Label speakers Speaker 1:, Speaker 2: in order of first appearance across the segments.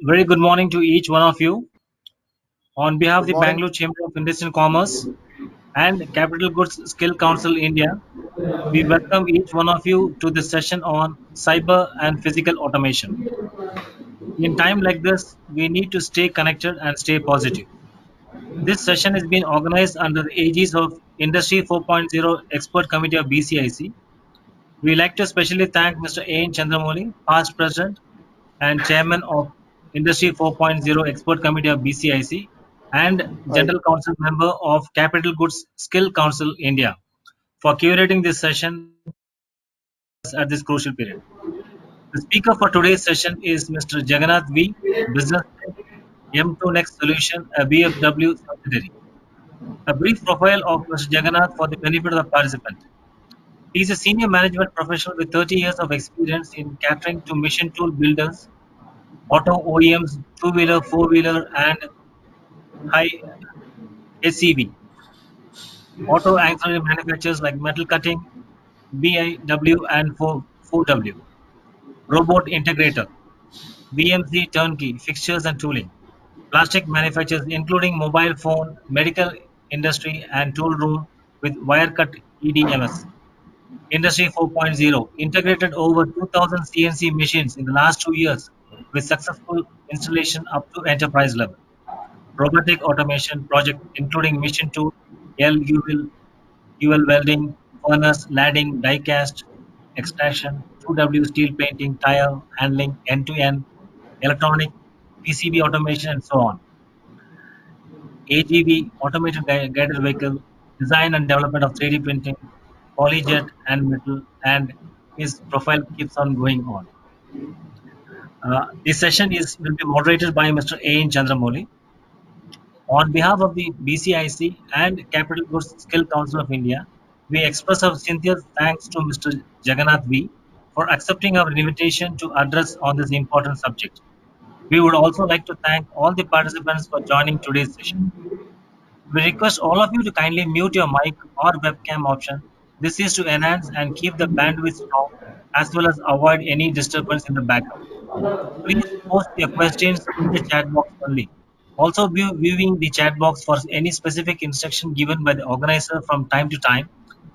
Speaker 1: Very good morning to each one of you. On behalf of
Speaker 2: Good
Speaker 1: the
Speaker 2: morning.
Speaker 1: Bangalore Chamber of Industry and Commerce and Capital Goods Skill Council India, we welcome each one of you to this session on cyber and physical automation. In time like this, we need to stay connected and stay positive. This session is being organized under the aegis of Industry 4.0 Expert Committee of BCIC. We like to especially thank Mr. A. N. Chandramoli, past president and chairman of Industry 4.0 Expert Committee of BCIC and
Speaker 2: Hi.
Speaker 1: General Council member of Capital Goods Skill Council India for curating this session at this crucial period. The speaker for today's session is Mr. Jagannath V, Business Head, M2 Next Solution, a BFW subsidiary. A brief profile of Mr. Jagannath for the benefit of the participant. He is a senior management professional with 30 years of experience in catering to machine tool builders, auto OEMs, two-wheeler, four-wheeler, and high SCV, auto ancillary manufacturers like metal cutting, BIW, and 4W, robot integrator, BMC turnkey, fixtures and tooling, plastic manufacturers including mobile phone, medical industry, and tool room with wire cut EDMS. Industry 4.0 integrated over 2,000 CNC machines in the last 2 years with successful installation up to enterprise level. Robotic automation project including machine tool, UL welding, furnace, ladding, die cast, extraction, 2W steel painting, tire handling, end-to-end, electronic, PCB automation, and so on. AGV, automated guided vehicle, design and development of 3D printing, polyjet and metal, and his profile keeps on going on. This session will be moderated by Mr. A. N. Chandramoli. On behalf of the BCIC and Capital Goods Skill Council of India, we express our sincere thanks to Mr. Jagannath V for accepting our invitation to address on this important subject. We would also like to thank all the participants for joining today's session. We request all of you to kindly mute your mic or webcam option. This is to enhance and keep the bandwidth strong as well as avoid any disturbance in the background. Please post your questions in the chat box only. Also, be viewing the chat box for any specific instruction given by the organizer from time to time.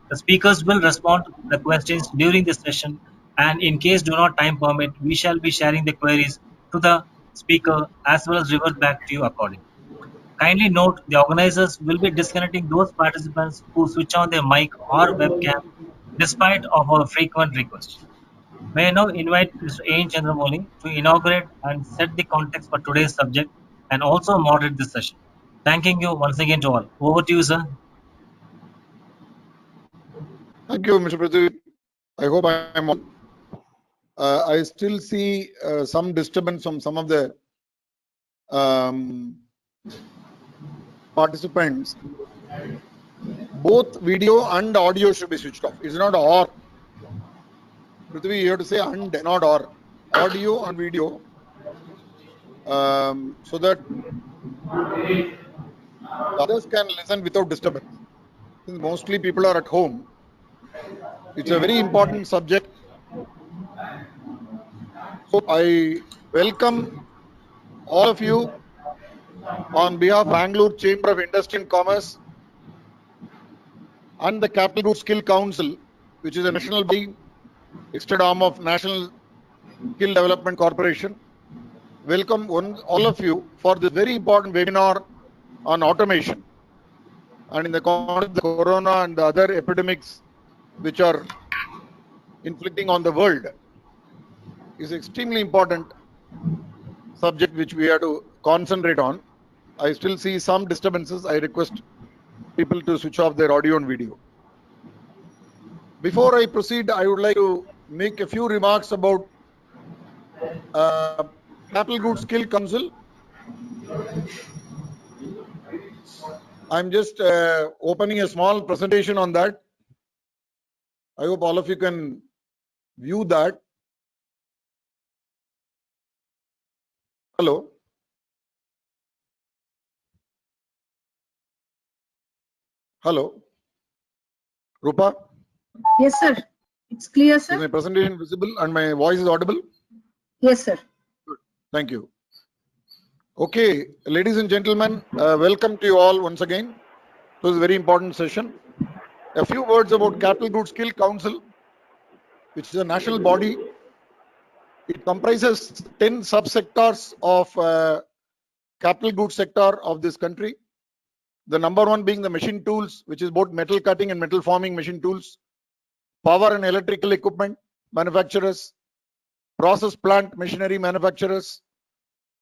Speaker 1: The speakers will respond to the questions during the session, and in case do not time permit, we shall be sharing the queries to the speaker as well as revert back to you accordingly. Kindly note the organizers will be disconnecting those participants who switch on their mic or webcam despite of our frequent request. May I now invite Mr. A. N. Chandramoli to inaugurate and set the context for today's subject and also moderate this session. Thanking you once again to all. Over to you, sir.
Speaker 2: Thank you, Mr. Prithvi. I hope I am on. I still see some disturbance from some of the participants. Both video and audio should be switched off. It's not or. Prithvi, you have to say and, not or. Audio and video. So that others can listen without disturbance. Since mostly people are at home, it's a very important subject. So I welcome all of you on behalf of Bangalore Chamber of Industry and Commerce and the Capital Goods Skill Council, which is a national body, extended arm of National Skill Development Corporation. Welcome all of you for this very important webinar on automation. And in the context of the corona and the other epidemics which are inflicting on the world, is extremely important subject which we have to concentrate on. I still see some disturbances. I request people to switch off their audio and video. Before I proceed, I would like to make a few remarks about Capital Goods Skill Council. I'm just opening a small presentation on that. I hope all of you can view that. Hello. Hello. Rupa?
Speaker 3: Yes, sir. It's clear, sir.
Speaker 2: Is my presentation visible and my voice is audible?
Speaker 3: Yes, sir.
Speaker 2: Good. Thank you. Okay, ladies and gentlemen, welcome to you all once again to this very important session. A few words about Capital Goods Skill Council, which is a national body. It comprises 10 subsectors of capital goods sector of this country. The number one being the machine tools, which is both metal cutting and metal forming machine tools, power and electrical equipment manufacturers, process plant machinery manufacturers,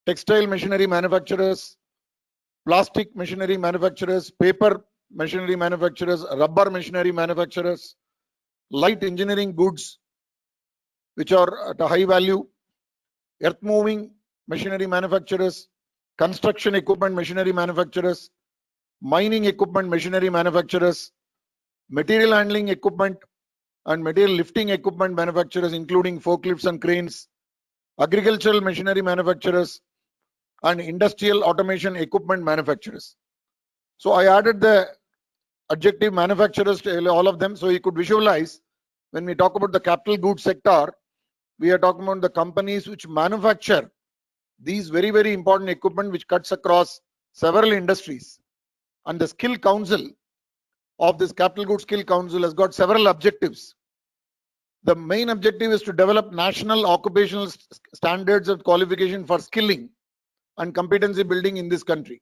Speaker 2: textile machinery manufacturers, plastic machinery manufacturers, paper machinery manufacturers, rubber machinery manufacturers, light engineering goods, which are at a high value, earth moving machinery manufacturers, construction equipment machinery manufacturers, mining equipment machinery manufacturers, material handling equipment and material lifting equipment manufacturers, including forklifts and cranes, agricultural machinery manufacturers, and industrial automation equipment manufacturers. So I added the adjective manufacturers to all of them, so you could visualize when we talk about the capital goods sector, we are talking about the companies which manufacture these very, very important equipment which cuts across several industries. And the skill council of this capital goods skill council has got several objectives. The main objective is to develop national occupational standards of qualification for skilling and competency building in this country.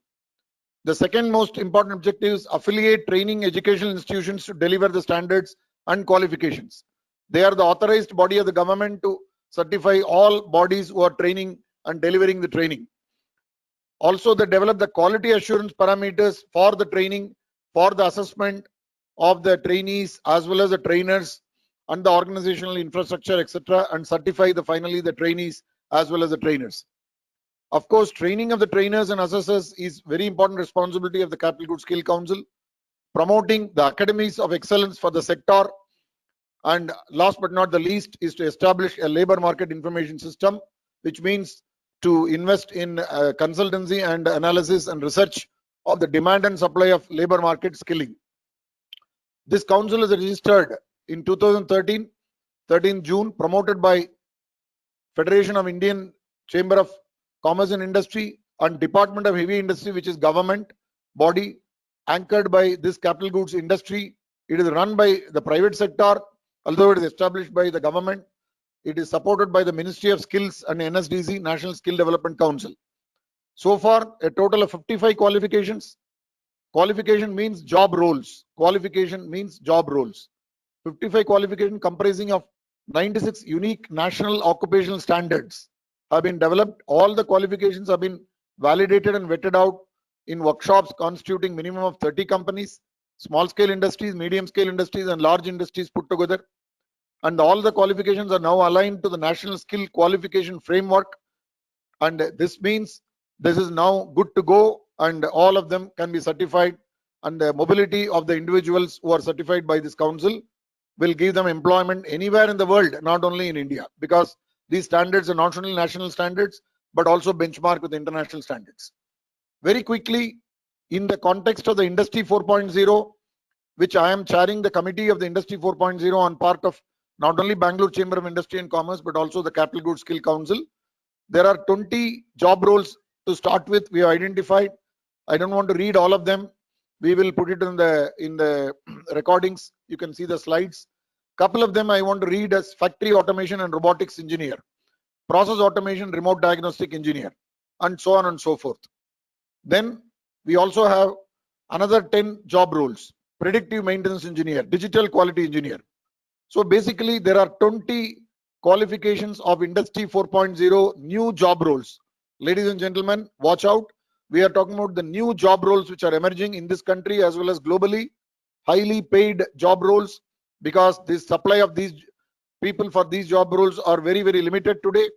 Speaker 2: The second most important objective is affiliate training educational institutions to deliver the standards and qualifications. They are the authorized body of the government to certify all bodies who are training and delivering the training. Also, they develop the quality assurance parameters for the training, for the assessment of the trainees as well as the trainers and the organizational infrastructure, etc., and certify finally the trainees as well as the trainers. Of course, training of the trainers and assessors is very important responsibility of the Capital Goods Skill Council, promoting the academies of excellence for the sector, and last but not the least is to establish a labor market information system, which means to invest in consultancy and analysis and research of the demand and supply of labor market skilling. This council is registered in 2013, 13 June, promoted by Federation of Indian Chamber of Commerce and Industry and Department of Heavy Industry, which is government body anchored by this capital goods industry. It is run by the private sector, although it is established by the government. It is supported by the Ministry of Skills and NSDC, National Skill Development Council. So far, a total of 55 qualifications. Qualification means job roles. Qualification means job roles. 55 qualification comprising of 96 unique national occupational standards have been developed. All the qualifications have been validated and vetted out in workshops constituting minimum of 30 companies, small scale industries, medium scale industries, and large industries put together. And all the qualifications are now aligned to the National Skill Qualification Framework. And this means this is now good to go, and all of them can be certified. And the mobility of the individuals who are certified by this council will give them employment anywhere in the world, not only in India, because these standards are not only national standards, but also benchmark with international standards. Very quickly, in the context of the Industry 4.0, which I am chairing the committee of the Industry 4.0 on part of not only Bangalore Chamber of Industry and Commerce, but also the Capital Goods Skill Council. There are 20 job roles to start with. We have identified. I don't want to read all of them. We will put it in the recordings. You can see the slides. Couple of them I want to read as factory automation and robotics engineer, process automation, remote diagnostic engineer, and so on and so forth. Then we also have another 10 job roles: predictive maintenance engineer, digital quality engineer. So basically there are 20 qualifications of Industry 4.0 new job roles. Ladies and gentlemen, watch out. We are talking about the new job roles which are emerging in this country as well as globally, highly paid job roles, because the supply of these people for these job roles are very, very limited today.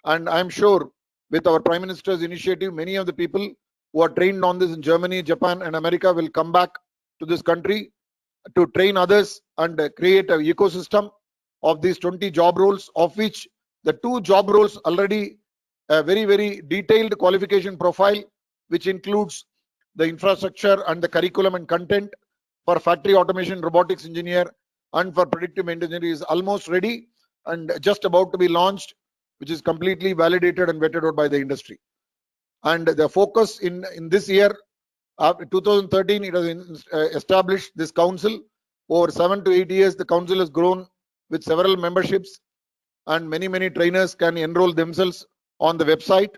Speaker 2: And I'm sure with our Prime Minister's initiative, many of the people who are trained on this in Germany, Japan, and America will come back to this country to train others and create an ecosystem of these 20 job roles, of which the 2 job roles already a very, very detailed qualification profile, which includes the infrastructure and the curriculum and content for factory automation robotics engineer and for predictive maintenance engineer is almost ready and just about to be launched, which is completely validated and vetted out by the industry. And the focus in this year, 2013, it has established this council. Over 7 to 8 years, the council has grown with several memberships, and many trainers can enroll themselves on the website.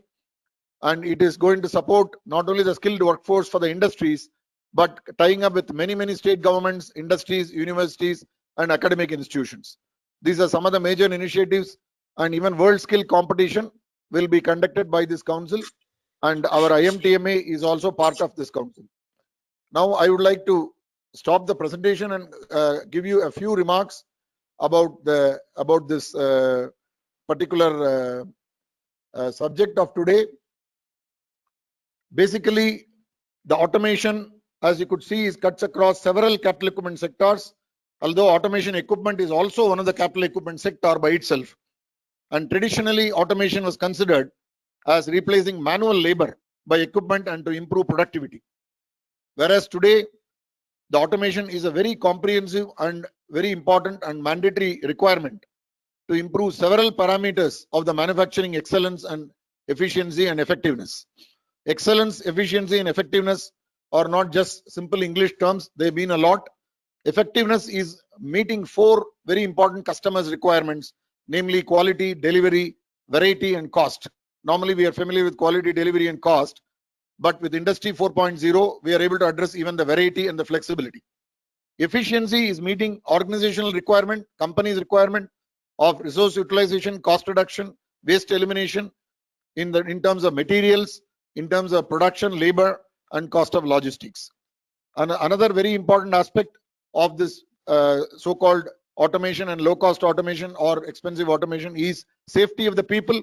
Speaker 2: And it is going to support not only the skilled workforce for the industries, but tying up with many state governments, industries, universities, and academic institutions. These are some of the major initiatives, and even world skill competition will be conducted by this council, and our IMTMA is also part of this council. Now I would like to stop the presentation and give you a few remarks about this particular subject of today. Basically, the automation, as you could see, is cuts across several capital equipment sectors. Although automation equipment is also one of the capital equipment sector by itself, and traditionally automation was considered as replacing manual labor by equipment and to improve productivity. Whereas today, the automation is a very comprehensive and very important and mandatory requirement to improve several parameters of the manufacturing excellence and efficiency and effectiveness. Excellence, efficiency, and effectiveness are not just simple English terms, they mean a lot. Effectiveness is meeting 4 very important customers' requirements, namely quality, delivery, variety, and cost. Normally, we are familiar with quality, delivery, and cost, but with Industry 4.0, we are able to address even the variety and the flexibility. Efficiency is meeting organizational requirement, company's requirement of resource utilization, cost reduction, waste elimination in terms of materials, in terms of production, labor, and cost of logistics. And another very important aspect of this so-called automation and low-cost automation or expensive automation is safety of the people,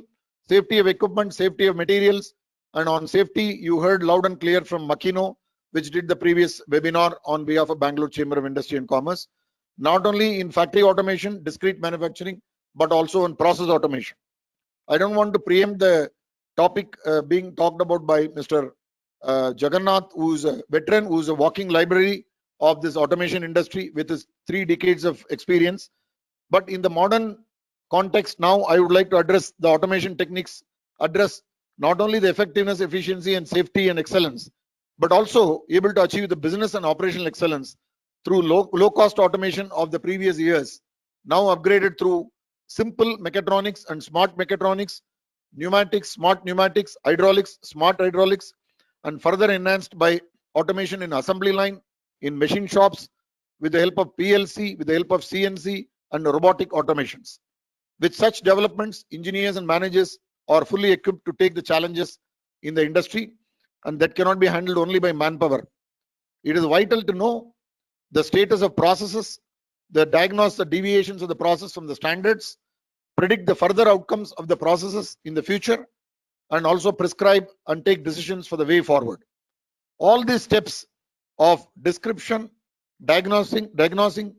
Speaker 2: safety of equipment, safety of materials. And on safety, you heard loud and clear from Makino, which did the previous webinar on behalf of Bangalore Chamber of Industry and Commerce, not only in factory automation, discrete manufacturing, but also in process automation. I don't want to preempt the topic being talked about by Mr. Jagannath, who's a veteran, who's a walking library of this automation industry with his 3 decades of experience. But in the modern context now, I would like to address the automation techniques, address not only the effectiveness, efficiency, and safety and excellence, but also able to achieve the business and operational excellence through low-cost automation of the previous years, now upgraded through simple mechatronics and smart mechatronics, pneumatics, smart pneumatics, hydraulics, smart hydraulics, and further enhanced by automation in assembly line, in machine shops, with the help of PLC, with the help of CNC and robotic automations. With such developments, engineers and managers are fully equipped to take the challenges in the industry, and that cannot be handled only by manpower. It is vital to know the status of processes, diagnose the deviations of the process from the standards, predict the further outcomes of the processes in the future, and also prescribe and take decisions for the way forward. All these steps of description, diagnosing,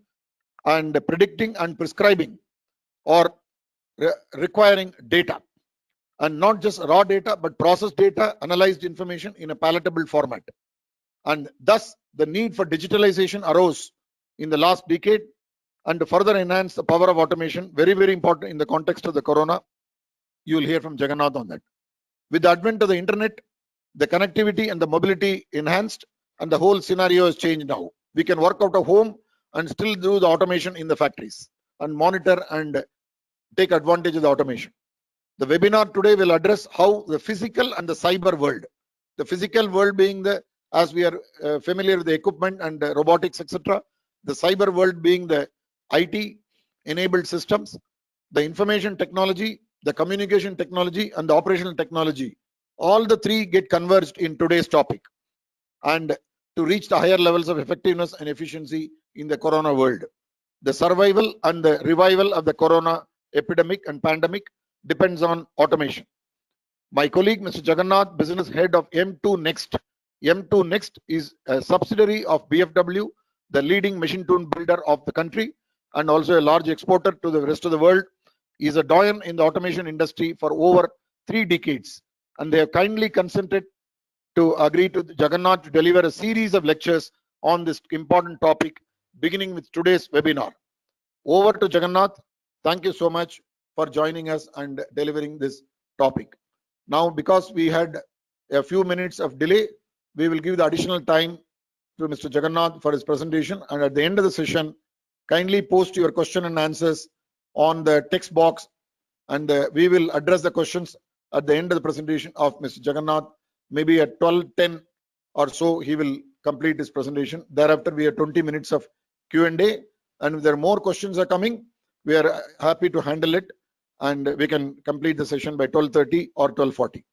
Speaker 2: and predicting and prescribing are requiring data, and not just raw data, but process data, analyzed information in a palatable format. And thus, the need for digitalization arose in the last decade, and to further enhance the power of automation, very important in the context of the corona. You will hear from Jagannath on that. With the advent of the internet, the connectivity and the mobility enhanced, and the whole scenario has changed now. We can work out of home and still do the automation in the factories and monitor and take advantage of the automation. The webinar today will address how the physical and the cyber world, the physical world being as we are familiar with the equipment and robotics, etc. The cyber world being the IT enabled systems, the information technology, the communication technology, and the operational technology. All the 3 get converged in today's topic, and to reach the higher levels of effectiveness and efficiency in the corona world. The survival and the revival of the corona epidemic and pandemic depends on automation. My colleague, Mr. Jagannath, business head of M2 Next. M2 Next is a subsidiary of BFW, the leading machine tool builder of the country, and also a large exporter to the rest of the world. He is a doyen in the automation industry for over 3 decades, and they have kindly consented to agree to Jagannath to deliver a series of lectures on this important topic, beginning with today's webinar. Over to Jagannath. Thank you so much for joining us and delivering this topic. Now, because we had a few minutes of delay, we will give the additional time to Mr. Jagannath for his presentation. And at the end of the session, kindly post your question and answers on the text box, and we will address the questions at the end of the presentation of Mr. Jagannath. Maybe at 12:10 or so, he will complete his presentation. Thereafter, we have 20 minutes of Q&A. And if there are more questions are coming, we are happy to handle it, and we can complete the session by 12:30 or 12:40.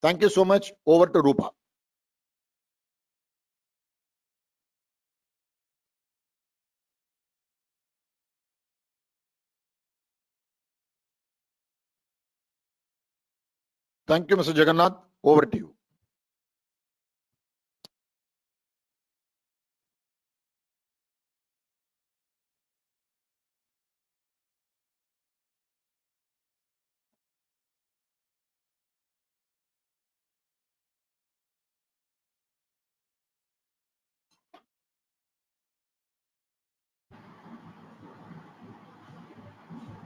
Speaker 2: Thank you so much. Over to Rupa. Thank you, Mr. Jagannath. Over to you.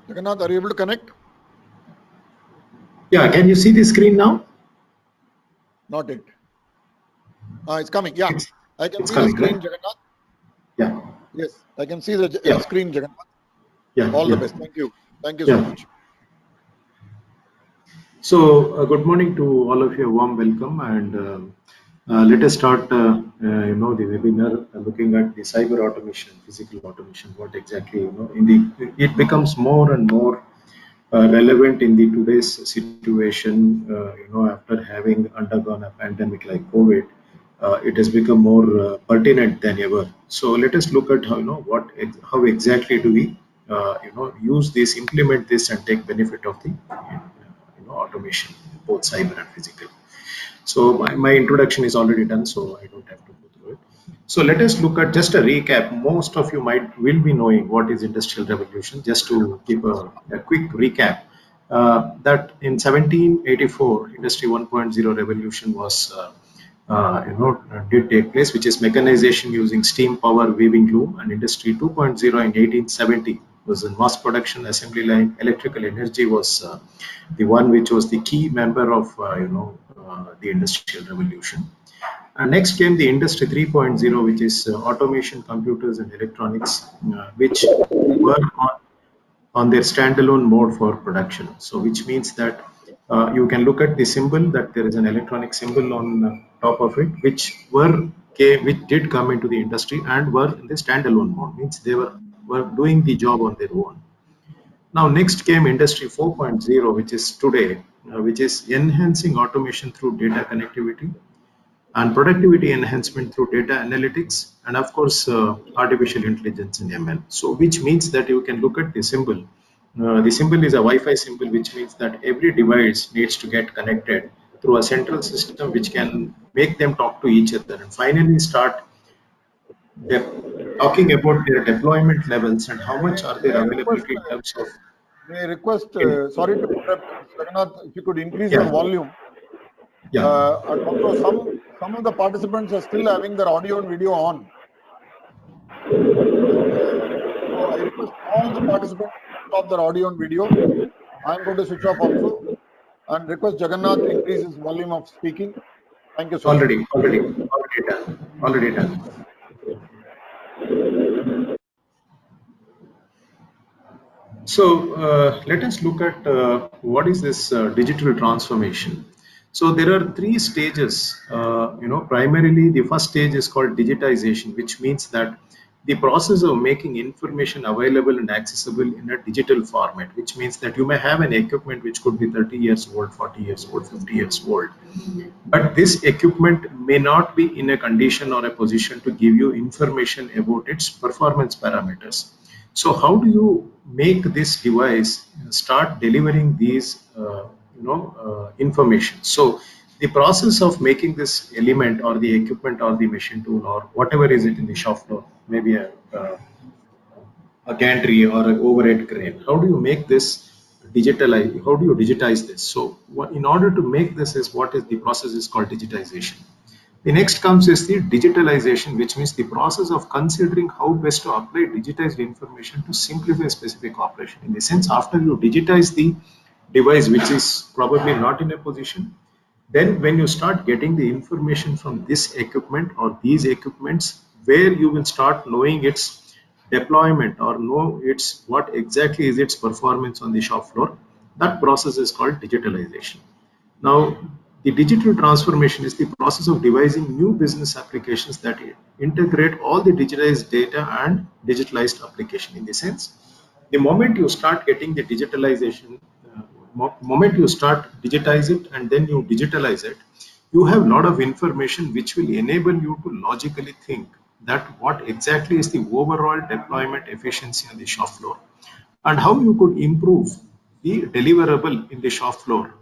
Speaker 2: Jagannath, are you able to connect?
Speaker 4: Yeah, can you see the screen now?
Speaker 2: Not yet. It's coming. Yeah, I can
Speaker 4: It's
Speaker 2: see
Speaker 4: coming,
Speaker 2: the screen,
Speaker 4: right?
Speaker 2: Jagannath.
Speaker 4: Yeah.
Speaker 2: Yes, I can see the
Speaker 4: Yeah.
Speaker 2: screen, Jagannath.
Speaker 4: Yeah.
Speaker 2: All
Speaker 4: yeah.
Speaker 2: the best. Thank you. Thank you
Speaker 4: Yeah.
Speaker 2: so much.
Speaker 4: So, good morning to all of you. Warm welcome, and let us start. The webinar looking at the cyber automation, physical automation. What exactly it becomes more and more relevant in the today's situation. After having undergone a pandemic like COVID, it has become more pertinent than ever. So let us look at how exactly do we use this, implement this, and take benefit of the automation, both cyber and physical. So my introduction is already done, so I don't have to go through it. So let us look at just a recap. Most of you will be knowing what is industrial revolution. Just to give a quick recap, that in 1784, industry 1.0 revolution was did take place, which is mechanization using steam power weaving loom, and industry 2.0 in 1870 was in mass production assembly line. Electrical energy was the one which was the key member of the industrial revolution. And next came the industry 3.0, which is automation, computers, and electronics, which were on their standalone mode for production. So which means that you can look at the symbol, that there is an electronic symbol on top of it, which did come into the industry and were in the standalone mode, means they were doing the job on their own. Now next came industry 4.0, which is today, which is enhancing automation through data connectivity and productivity enhancement through data analytics, and of course artificial intelligence in ML. So which means that you can look at the symbol. The symbol is a Wi-Fi symbol, which means that every device needs to get connected through a central system which can make them talk to each other, and finally start talking about their deployment levels and how much are their availability in terms of.
Speaker 2: May I request, sorry to interrupt, Mr. Jagannath, if you could increase your
Speaker 4: Yeah.
Speaker 2: volume.
Speaker 4: Yeah.
Speaker 2: And also some of the participants are still having their audio and video on. So I request all the participants to stop their audio and video. I'm going to switch off also, and request Jagannath to increase his volume of speaking. Thank you so much.
Speaker 4: Already done. So let us look at what is this digital transformation. So there are three stages. Primarily the first stage is called digitization, which means that the process of making information available and accessible in a digital format, which means that you may have an equipment which could be 30 years old, 40 years old, 50 years old, but this equipment may not be in a condition or a position to give you information about its performance parameters. So how do you make this device start delivering these information? So the process of making this element or the equipment or the machine tool or whatever is it in the shop floor, maybe a gantry or an overhead crane, how do you make this digitalize? How do you digitize this? So in order to make this, is what is the process is called digitization. The next comes is the digitalization, which means the process of considering how best to apply digitized information to simplify specific operation. In the sense, after you digitize the device, which is probably not in a position, Then when you start getting the information from this equipment or these equipments, where you will start knowing its deployment or know its what exactly is its performance on the shop floor, that process is called digitalization. Now, the digital transformation is the process of devising new business applications that integrate all the digitized data and digitalized application. In the sense, the moment you start getting the digitalization, moment you start digitize it and then you digitalize it, you have a lot of information which will enable you to logically think that what exactly is the overall deployment efficiency on the shop floor and how you could improve the deliverable in the shop floor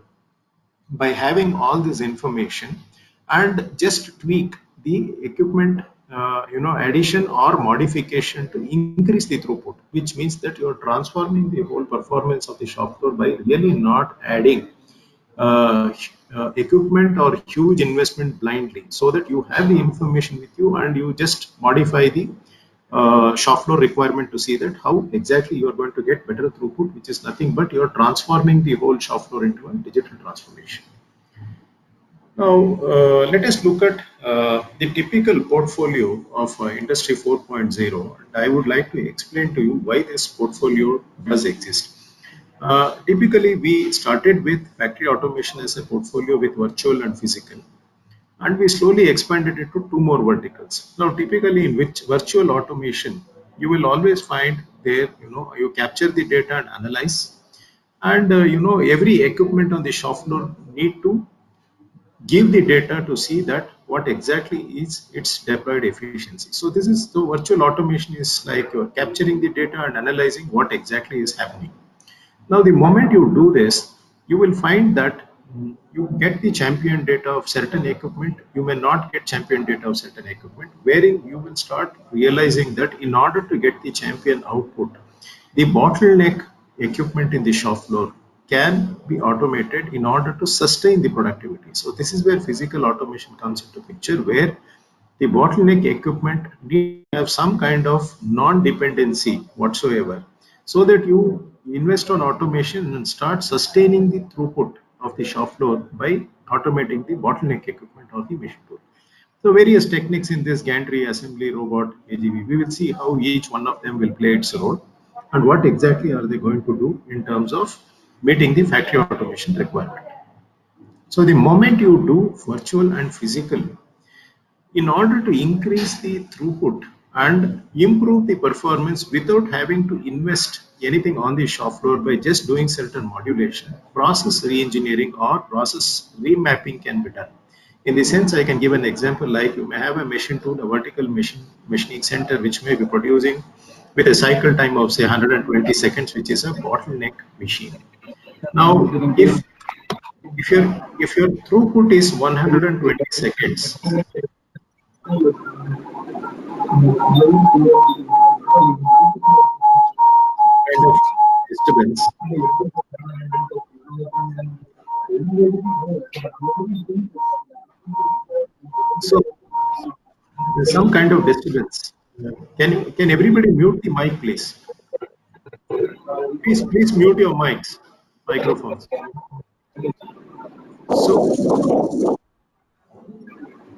Speaker 4: by having all this information and just tweak the equipment addition or modification to increase the throughput, which means that you're transforming the whole performance of the shop floor by really not adding equipment or huge investment blindly, so that you have the information with you and you just modify the shop floor requirement to see that how exactly you are going to get better throughput, which is nothing but you're transforming the whole shop floor into a digital transformation. Now, let us look at the typical portfolio of Industry 4.0. And I would like to explain to you why this portfolio does exist. Typically, we started with factory automation as a portfolio with virtual and physical, and we slowly expanded it to two more verticals. Now, typically in which virtual automation, you will always find there, you capture the data and analyze, and every equipment on the shop floor need to give the data to see that what exactly is its deployed efficiency. So this is the virtual automation is like you're capturing the data and analyzing what exactly is happening. Now, the moment you do this, you will find that you get the champion data of certain equipment, you may not get champion data of certain equipment, wherein you will start realizing that in order to get the champion output, the bottleneck equipment in the shop floor can be automated in order to sustain the productivity. So this is where physical automation comes into picture, where the bottleneck equipment need to have some kind of non-dependency whatsoever, so that you invest on automation and start sustaining the throughput of the shop floor by automating the bottleneck equipment or the machine tool. So various techniques in this gantry, assembly, robot, AGV, we will see how each one of them will play its role and what exactly are they going to do in terms of meeting the factory automation requirement. So the moment you do virtual and physical, in order to increase the throughput and improve the performance without having to invest anything on the shop floor by just doing certain modulation, process re-engineering or process remapping can be done. In the sense, I can give an example like you may have a machine tool, a vertical machining center, which may be producing with a cycle time of say 120 seconds, which is a bottleneck machine. Now, if your throughput is 120 seconds, kind of disturbance. So there's some kind of disturbance. Can everybody mute the mic, please? Please mute your mics, microphones. So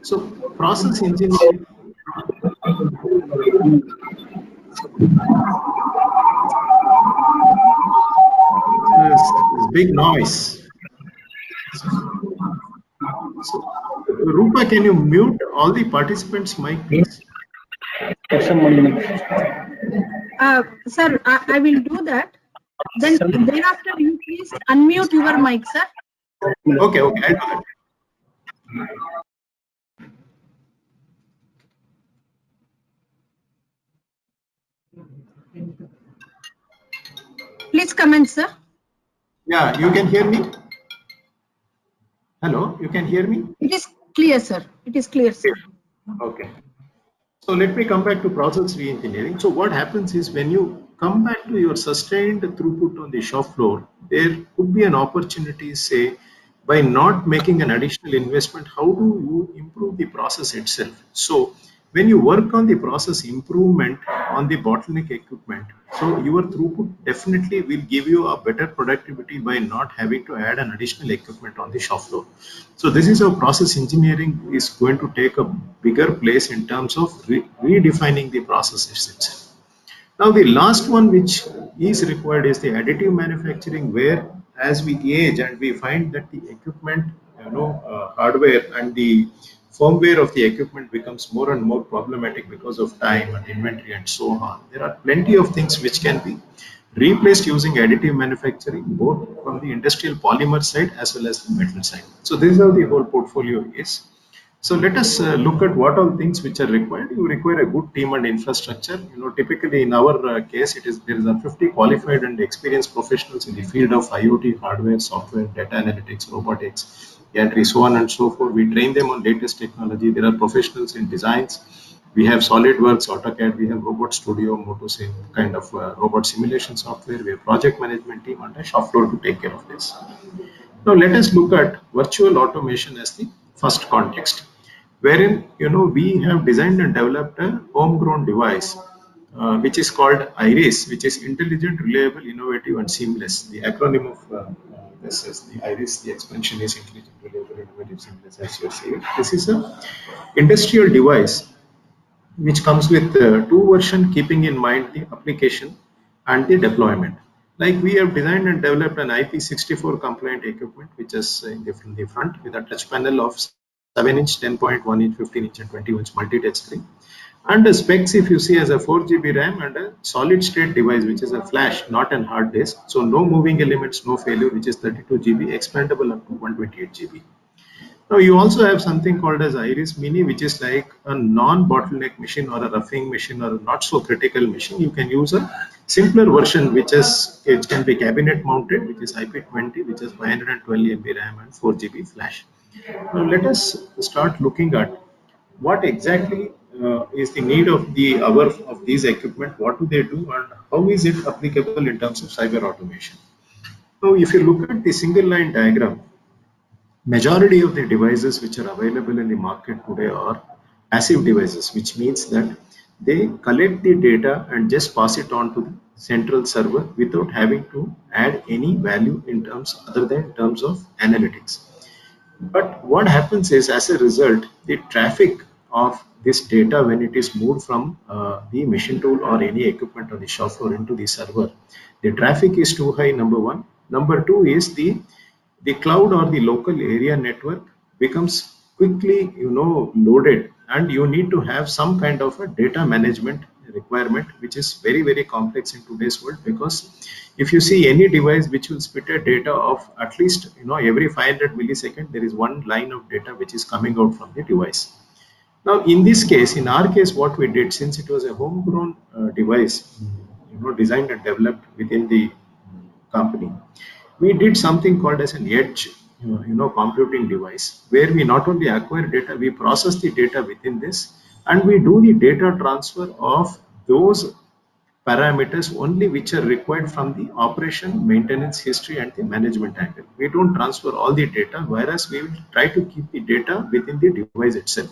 Speaker 4: so process engineering. There's big noise. So Rupa, can you mute all the participants' mic, please?
Speaker 3: Sir, I will do that. Then after you please unmute your mic, sir.
Speaker 4: Okay, I'll do that.
Speaker 3: Please comment, sir.
Speaker 4: Yeah, you can hear me? Hello, you can hear me?
Speaker 3: It is clear, sir. It is clear, sir.
Speaker 4: Okay. So let me come back to process re-engineering. So what happens is when you come back to your sustained throughput on the shop floor, there could be an opportunity, say, by not making an additional investment, how do you improve the process itself? So when you work on the process improvement on the bottleneck equipment, So your throughput definitely will give you a better productivity by not having to add an additional equipment on the shop floor. So this is how process engineering is going to take a bigger place in terms of redefining the processes itself. Now the last one which is required is the additive manufacturing, where as we age and we find that the equipment, hardware and the firmware of the equipment becomes more and more problematic because of time and inventory and so on. There are plenty of things which can be replaced using additive manufacturing, both from the industrial polymer side as well as the metal side. So this is how the whole portfolio is. So let us look at what all things which are required. You require a good team and infrastructure. Typically in our case, there is a 50 qualified and experienced professionals in the field of IoT, hardware, software, data analytics, robotics, gantry, so on and so forth. We train them on latest technology. There are professionals in designs. We have SolidWorks, AutoCAD. We have Robot Studio, Motosim, kind of robot simulation software. We have project management team and a shop floor to take care of this. Now let us look at virtual automation as the first context, wherein we have designed and developed a homegrown device which is called IRIS, which is intelligent, reliable, innovative, and seamless. The acronym of this is the IRIS. The expansion is intelligent, reliable, innovative, seamless. As you are saying, this is a industrial device which comes with two versions, keeping in mind the application and the deployment. Like we have designed and developed an IP64 compliant equipment, which is in the front with a touch panel of 7-inch, 10.1-inch, 15-inch, and 20-inch multi-touch screen. And the specs, if you see, as a 4 GB RAM and a solid state device, which is a flash, not an hard disk. So no moving elements, no failure, which is 32 GB, expandable up to 128 GB. Now you also have something called as Iris Mini, which is like a non-bottleneck machine or a roughing machine or a not so critical machine. You can use a simpler version, it can be cabinet mounted, which is IP20, which is 512 MB RAM and 4 GB flash. Now let us start looking at what exactly is the need of the hour of these equipment, what do they do, and how is it applicable in terms of cyber automation. Now if you look at the single line diagram, majority of the devices which are available in the market today are passive devices, which means that they collect the data and just pass it on to the central server without having to add any value in terms other than in terms of analytics. But what happens is, as a result, the traffic of this data, when it is moved from the machine tool or any equipment on the shop floor into the server, the traffic is too high, number one. Number two is the cloud or the local area network becomes quickly loaded, and you need to have some kind of a data management requirement, which is very, very complex in today's world. Because if you see any device which will spit a data of at least every 500 milliseconds, there is one line of data which is coming out from the device. Now in this case, in our case, what we did, since it was a homegrown device designed and developed within the company, we did something called as an edge computing device, where we not only acquire data, we process the data within this, and we do the data transfer of those parameters only which are required from the operation, maintenance history, and the management angle. We don't transfer all the data, whereas we will try to keep the data within the device itself.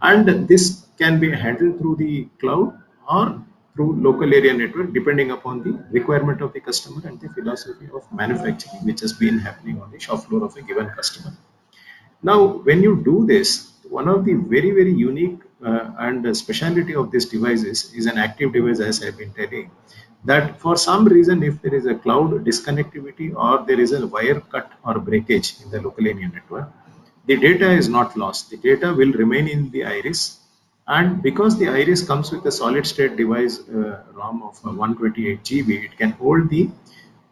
Speaker 4: And this can be handled through the cloud or through local area network, depending upon the requirement of the customer and the philosophy of manufacturing which has been happening on the shop floor of a given customer. Now when you do this, one of the very, very unique and speciality of this device is an active device, as I have been telling, that for some reason, if there is a cloud disconnectivity or there is a wire cut or breakage in the local area network, the data is not lost. The data will remain in the iris, and because the iris comes with a solid state device ROM of 128 GB, it can hold the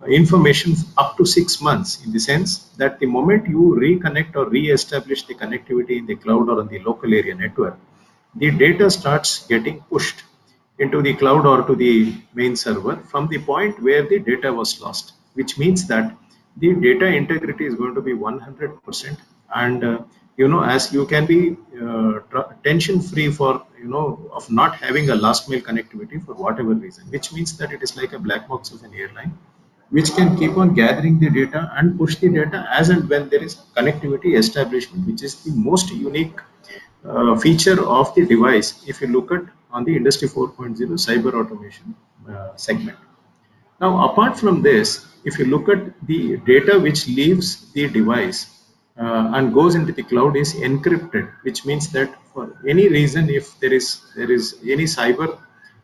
Speaker 4: information up to 6 months, in the sense that the moment you reconnect or re-establish the connectivity in the cloud or on the local area network, the data starts getting pushed into the cloud or to the main server from the point where the data was lost, which means that the data integrity is going to be 100%. And as you can be tension free for of not having a last mile connectivity for whatever reason, which means that it is like a black box of an airline which can keep on gathering the data and push the data as and when there is connectivity establishment, which is the most unique feature of the device. If you look at on the industry 4.0 cyber automation, segment. Now, apart from this, if you look at the data which leaves the device and goes into the cloud is encrypted, which means that for any reason, if there is any cyber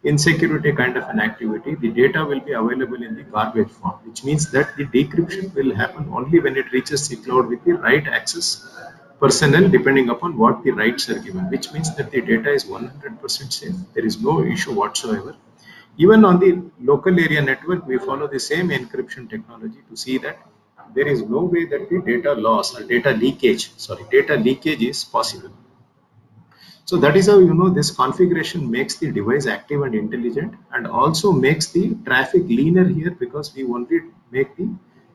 Speaker 4: insecurity kind of an activity, the data will be available in the garbage form, which means that the decryption will happen only when it reaches the cloud with the right access personnel, depending upon what the rights are given, which means that the data is 100% safe. There is no issue whatsoever. Even on the local area network, we follow the same encryption technology to see that there is no way that the data loss or data leakage is possible. So that is how this configuration makes the device active and intelligent, and also makes the traffic leaner here, because we only make the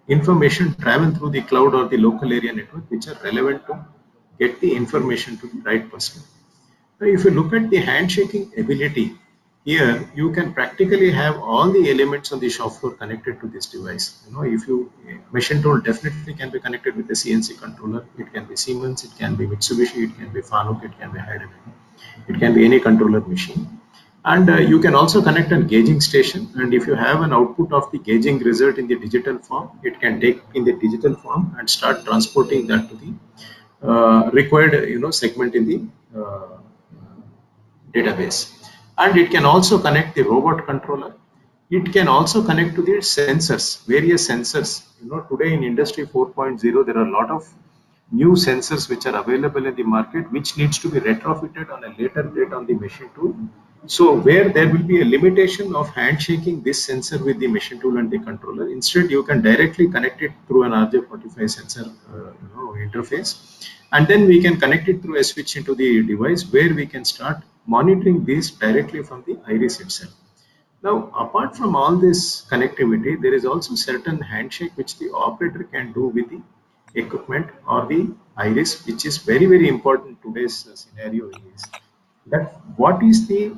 Speaker 4: information travel through the cloud or the local area network which are relevant to get the information to the right person. Now, if you look at the handshaking ability, here you can practically have all the elements on the shop floor connected to this device. If you machine tool definitely can be connected with the CNC controller. It can be Siemens, it can be Mitsubishi, it can be Fanuc, it can be Heidelberg, it can be any controller machine. And you can also connect a gauging station. And if you have an output of the gauging result in the digital form, it can take in the digital form and start transporting that to the required segment in the database. And it can also connect the robot controller. It can also connect to the sensors, various sensors. Today in industry 4.0, there are a lot of new sensors which are available in the market, which needs to be retrofitted on a later date on the machine tool. So where there will be a limitation of handshaking this sensor with the machine tool and the controller, instead you can directly connect it through an RJ45 sensor interface, and then we can connect it through a switch into the device, where we can start monitoring this directly from the iris itself. Now, apart from all this connectivity, there is also certain handshake which the operator can do with the equipment or the iris, which is very, very important in today's scenario, is that what is the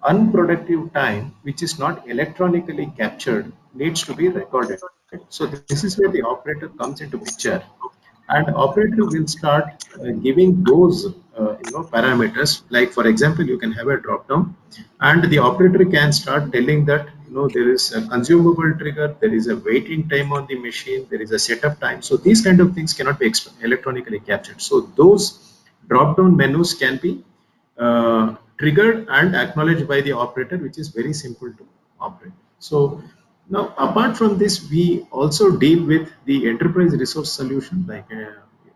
Speaker 4: unproductive time which is not electronically captured needs to be recorded. So this is where the operator comes into picture, and operator will start giving those parameters. Like for example, you can have a drop down, and the operator can start telling that there is a consumable trigger, there is a waiting time on the machine, there is a setup time. So these kind of things cannot be electronically captured. So those drop down menus can be triggered and acknowledged by the operator, which is very simple to operate. So now, apart from this, we also deal with the enterprise resource solution like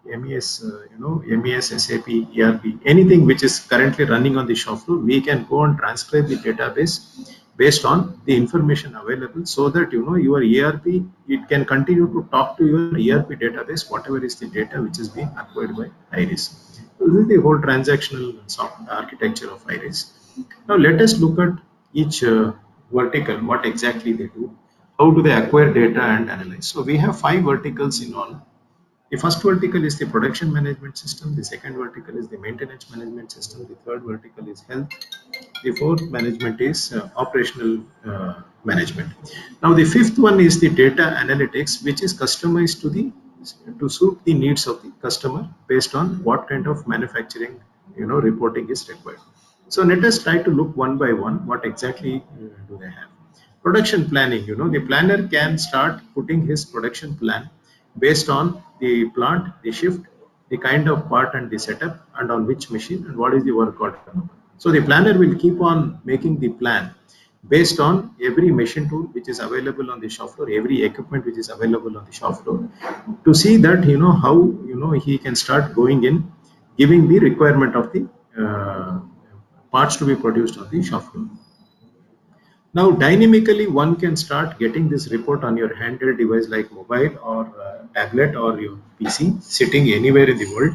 Speaker 4: MES, MES, SAP, ERP, anything which is currently running on the shop floor. We can go and transcribe the database based on the information available, so that your ERP, it can continue to talk to your ERP database, whatever is the data which is being acquired by Iris. So this is the whole transactional architecture of Iris. Now let us look at each vertical, what exactly they do, how do they acquire data and analyze. So we have 5 verticals in all. The first vertical is the production management system, the second vertical is the maintenance management system, the third vertical is health, the fourth management is operational management. Now the fifth one is the data analytics, which is customized to suit the needs of the customer based on what kind of manufacturing reporting is required. So let us try to look one by one what exactly do they have. Production planning, the planner can start putting his production plan based on the plant, the shift, the kind of part and the setup, and on which machine, and what is the work order number. So the planner will keep on making the plan based on every machine tool which is available on the shop floor, every equipment which is available on the shop floor, to see that how he can start going in, giving the requirement of the parts to be produced on the shop floor. Now, dynamically, one can start getting this report on your handheld device like mobile or tablet or your PC, sitting anywhere in the world.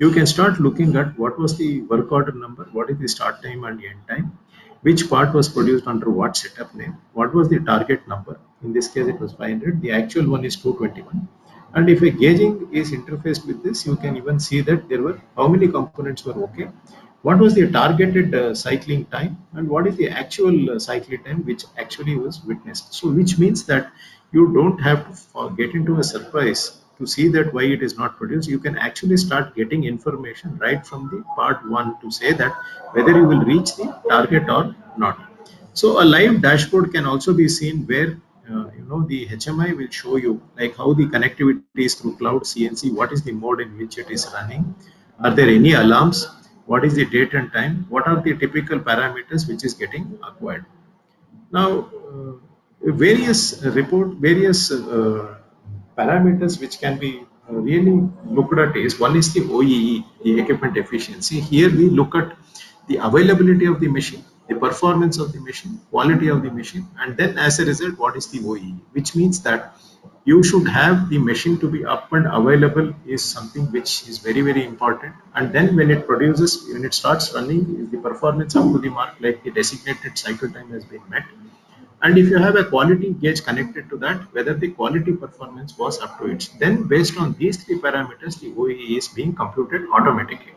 Speaker 4: You can start looking at what was the work order number, what is the start time and end time, which part was produced under what setup name, what was the target number. In this case, it was 500. The actual one is 221. And if a gauging is interfaced with this, you can even see that there were how many components were okay, what was the targeted cycling time, and what is the actual cycling time which actually was witnessed. So which means that you don't have to get into a surprise to see that why it is not produced. You can actually start getting information right from the part 1 to say that whether you will reach the target or not. So a live dashboard can also be seen where the HMI will show you like how the connectivity is through cloud CNC, what is the mode in which it is running, are there any alarms, what is the date and time, what are the typical parameters which is getting acquired. Now, various parameters which can be really looked at is one is the OEE, the equipment efficiency. Here we look at the availability of the machine, the performance of the machine, quality of the machine, and then as a result, what is the OEE, which means that you should have the machine to be up and available is something which is very important. And then when it starts running, is the performance up to the mark, like the designated cycle time has been met. And if you have a quality gauge connected to that, whether the quality performance was up to it, then based on these three parameters, the OEE is being computed automatically,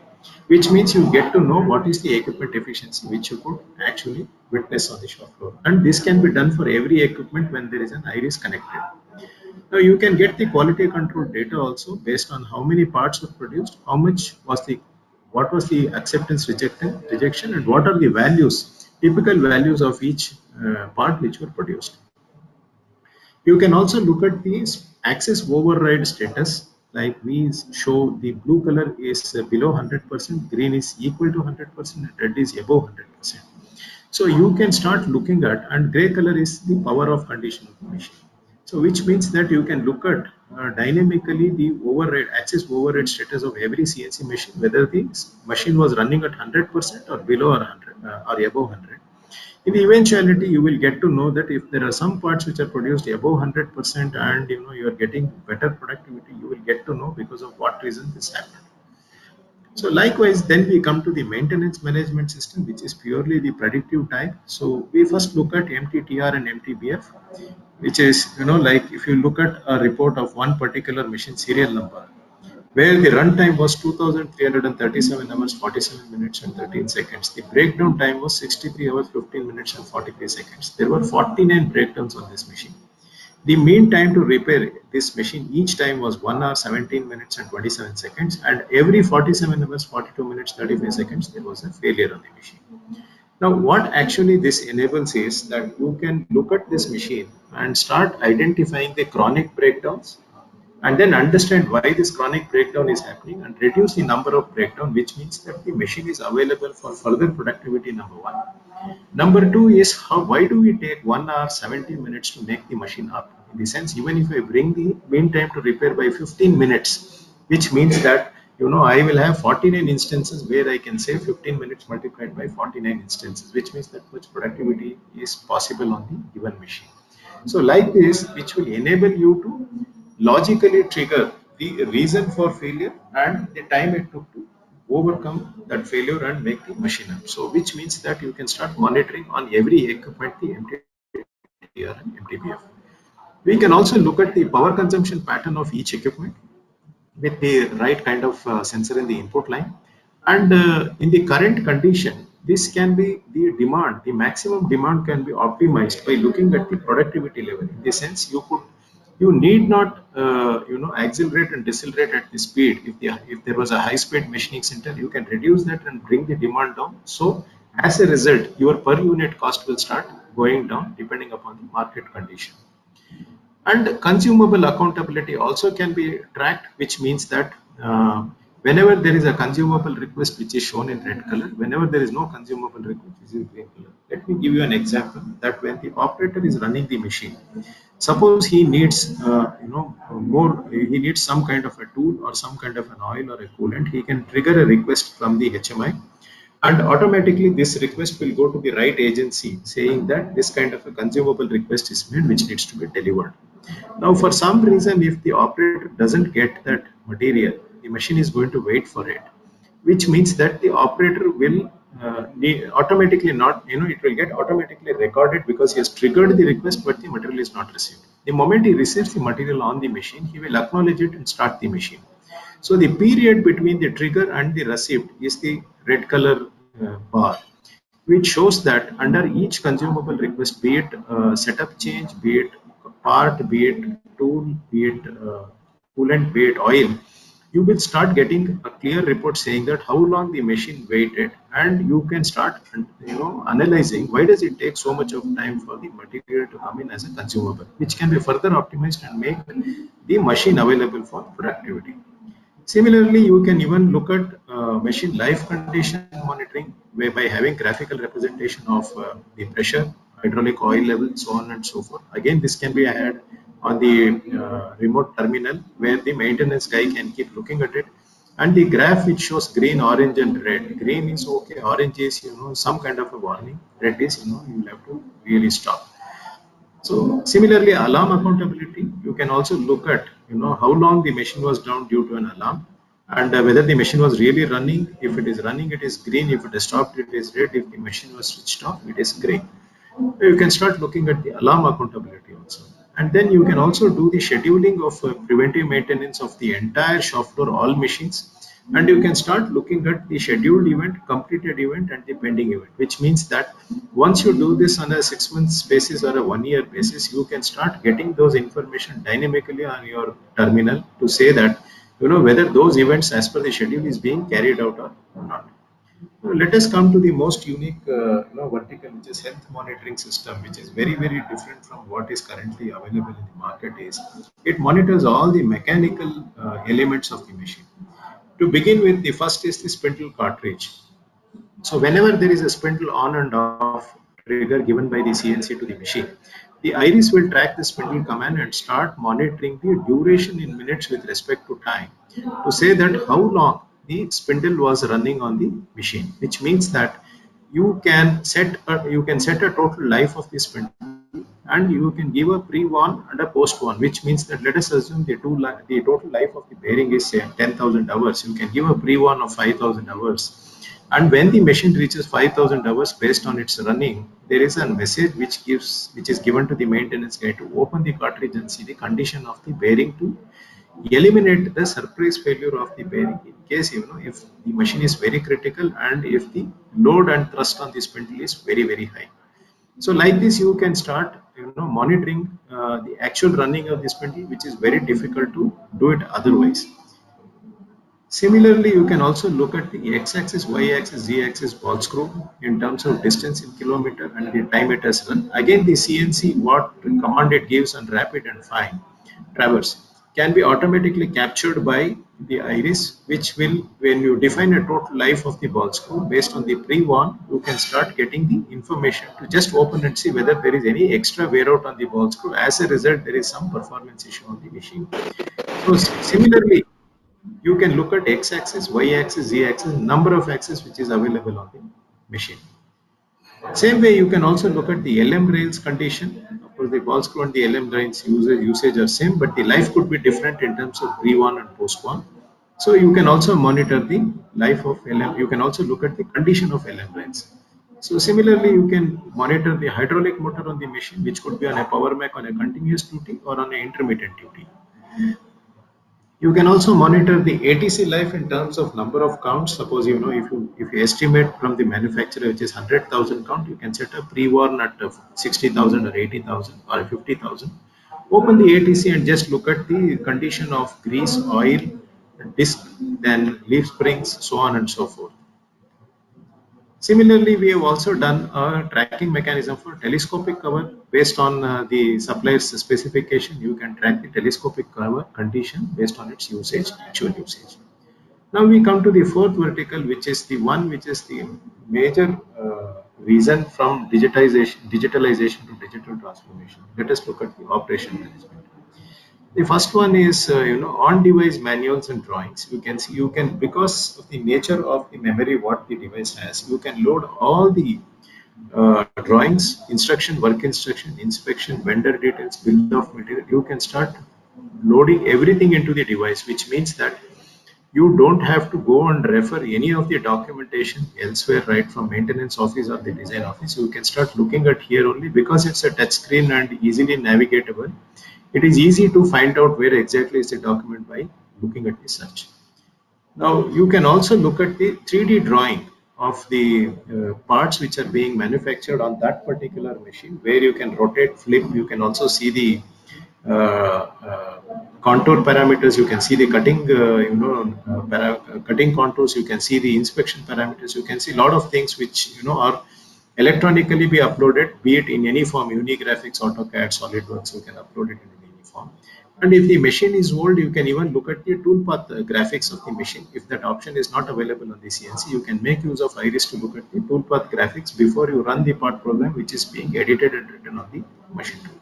Speaker 4: which means you get to know what is the equipment efficiency which you could actually witness on the shop floor. And this can be done for every equipment when there is an iris connected. Now you can get the quality control data also based on how many parts were produced, how much was what was the acceptance rejection, and what are the values, typical values of each part which were produced. You can also look at the access override status. Like we show, the blue color is below 100%, green is equal to 100%, and red is above 100%. So you can start looking at, and gray color is the power of condition of the machine. So which means that you can look at dynamically the override, access override status of every CNC machine, whether the machine was running at 100% or below or 100 or above 100. In the eventuality, you will get to know that if there are some parts which are produced above 100% and you are getting better productivity, you will get to know because of what reason this happened. So likewise, then we come to the maintenance management system, which is purely the predictive type. So we first look at MTTR and MTBF, which is, like if you look at a report of one particular machine serial number, where the runtime was 2337 hours, 47 minutes and 13 seconds. The breakdown time was 63 hours, 15 minutes and 43 seconds. There were 49 breakdowns on this machine. The mean time to repair this machine each time was 1 hour, 17 minutes and 27 seconds, and every 47 hours, 42 minutes, 35 seconds, there was a failure on the machine. Now, what actually this enables is that you can look at this machine and start identifying the chronic breakdowns, and then understand why this chronic breakdown is happening and reduce the number of breakdown, which means that the machine is available for further productivity, number one. Number two is why do we take 1 hour 70 minutes to make the machine up? In the sense, even if I bring the mean time to repair by 15 minutes, which means that I will have 49 instances where I can save 15 minutes multiplied by 49 instances, which means that much productivity is possible on the given machine. So like this, which will enable you to logically trigger the reason for failure and the time it took to overcome that failure and make the machine up. So which means that you can start monitoring on every equipment the MTTR and MTBF. We can also look at the power consumption pattern of each equipment with the right kind of sensor in the input line. And in the current condition, this can be the demand, the maximum demand can be optimized by looking at the productivity level. In the sense, you need not accelerate and decelerate at the speed. If there was a high speed machining center, you can reduce that and bring the demand down. So as a result, your per unit cost will start going down depending upon the market condition. And consumable accountability also can be tracked, which means that whenever there is a consumable request which is shown in red color, whenever there is no consumable request which is green color. Let me give you an example that when the operator is running the machine, suppose he needs he needs some kind of a tool or some kind of an oil or a coolant, he can trigger a request from the HMI, and automatically this request will go to the right agency saying that this kind of a consumable request is made which needs to be delivered. Now for some reason, if the operator doesn't get that material, the machine is going to wait for it, which means that the operator will automatically not, it will get automatically recorded because he has triggered the request but the material is not received. The moment he receives the material on the machine, he will acknowledge it and start the machine. So the period between the trigger and the receipt is the red color bar, which shows that under each consumable request, be it setup change, be it part, be it tool, be it coolant, be it oil, you will start getting a clear report saying that how long the machine waited, and you can start analyzing why does it take so much of time for the material to come in as a consumable, which can be further optimized and make the machine available for productivity. Similarly, you can even look at machine life condition monitoring, whereby having graphical representation of the pressure, hydraulic oil level, so on and so forth. Again, this can be had on the remote terminal, where the maintenance guy can keep looking at it. And the graph which shows green, orange, and red. Green is okay, orange is some kind of a warning. Red is you will have to really stop. So similarly, alarm accountability, you can also look at how long the machine was down due to an alarm, and whether the machine was really running. If it is running, it is green. If it is stopped, it is red. If the machine was switched off, it is green. You can start looking at the alarm accountability also. And then you can also do the scheduling of preventive maintenance of the entire shop floor, all machines. And you can start looking at the scheduled event, completed event, and the pending event, which means that once you do this on a 6 months basis or a 1 year basis, you can start getting those information dynamically on your terminal to say that, whether those events as per the schedule is being carried out or not. Let us come to the most unique vertical, which is health monitoring system, which is very, very different from what is currently available in the market. Is it monitors all the mechanical elements of the machine. To begin with, the first is the spindle cartridge. So whenever there is a spindle on and off trigger given by the CNC to the machine, the iris will track the spindle command and start monitoring the duration in minutes with respect to time to say that how long the spindle was running on the machine, which means that you can set a total life of the spindle, and you can give a pre-warn and a post-warn, which means that let us assume the total life of the bearing is say 10,000 hours. You can give a pre-warn of 5,000 hours, and when the machine reaches 5,000 hours based on its running, there is a message which is given to the maintenance guy to open the cartridge and see the condition of the bearing to eliminate the surprise failure of the bearing in case if the machine is very critical and if the load and thrust on the spindle is very, very high. So like this, you can start monitoring the actual running of the spindle, which is very difficult to do it otherwise. Similarly, you can also look at the x-axis, y-axis, z-axis ball screw in terms of distance in kilometer and the time it has run. Again, the CNC, what command it gives on rapid and fine traverse can be automatically captured by the iris, which will, when you define a total life of the ball screw based on the pre-warn, you can start getting the information to just open and see whether there is any extra wear out on the ball screw. As a result, there is some performance issue on the machine. So similarly, you can look at x-axis, y-axis, z-axis, number of axes which is available on the machine. Same way, you can also look at the LM rails condition. Of course, the ball screw and the LM rails usage are same, but the life could be different in terms of pre-warn and post-warn. So you can also monitor the life of LM. You can also look at the condition of LM rails. So similarly, you can monitor the hydraulic motor on the machine, which could be on a power mac on a continuous duty or on an intermittent duty. You can also monitor the ATC life in terms of number of counts. Suppose if you estimate from the manufacturer which is 100,000 count, you can set a pre-warn at 60,000 or 80,000 or 50,000. Open the ATC and just look at the condition of grease, oil, disc, then leaf springs, so on and so forth. Similarly, we have also done a tracking mechanism for telescopic cover based on the supplier's specification. You can track the telescopic cover condition based on its usage, actual usage. Now we come to the fourth vertical, which is the one which is the major reason from digitalization to digital transformation. Let us look at the operation management. The first one is on-device manuals and drawings. You can see because of the nature of the memory what the device has, you can load all the drawings, work instruction, inspection, vendor details, bill of material. You can start loading everything into the device, which means that you don't have to go and refer any of the documentation elsewhere, right from maintenance office or the design office. You can start looking at here only because it's a touch screen and easily navigatable. It is easy to find out where exactly is the document by looking at the search. Now you can also look at the 3D drawing of the parts which are being manufactured on that particular machine, where you can rotate, flip. You can also see the contour parameters, you can see the cutting, cutting contours, you can see the inspection parameters, you can see a lot of things which are electronically be uploaded, be it in any form, Unigraphics, AutoCAD, SolidWorks, you can upload it in any form. And if the machine is old, you can even look at the toolpath graphics of the machine. If that option is not available on the CNC, you can make use of Iris to look at the toolpath graphics before you run the part program which is being edited and written on the machine tool.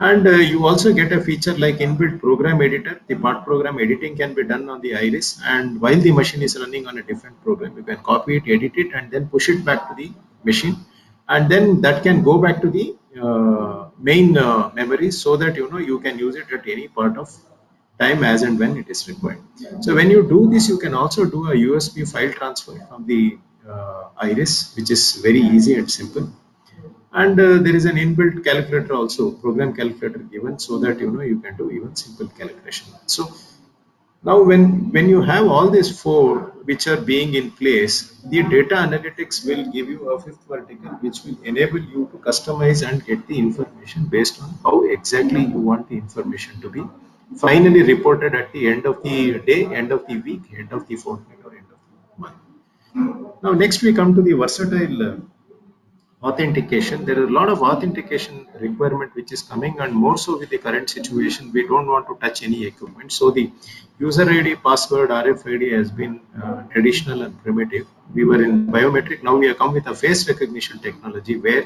Speaker 4: And you also get a feature like inbuilt program editor. The part program editing can be done on the Iris, and while the machine is running on a different program, you can copy it, edit it, and then push it back to the machine, and then that can go back to the main memory, so that you can use it at any part of time as and when it is required. So when you do this, you can also do a USB file transfer from the Iris, which is very easy and simple. And there is an inbuilt calculator also, program calculator given, so that you can do even simple calculation. So now when you have all these four which are being in place, the data analytics will give you a fifth vertical which will enable you to customize and get the information based on how exactly you want the information to be finally reported at the end of the day, end of the week, end of the fortnight, or end of the month. Now next we come to the versatile authentication. There are a lot of authentication requirement which is coming, and more so with the current situation, we don't want to touch any equipment. So the user ID, password, RFID has been traditional and primitive. We were in biometric, now we have come with a face recognition technology where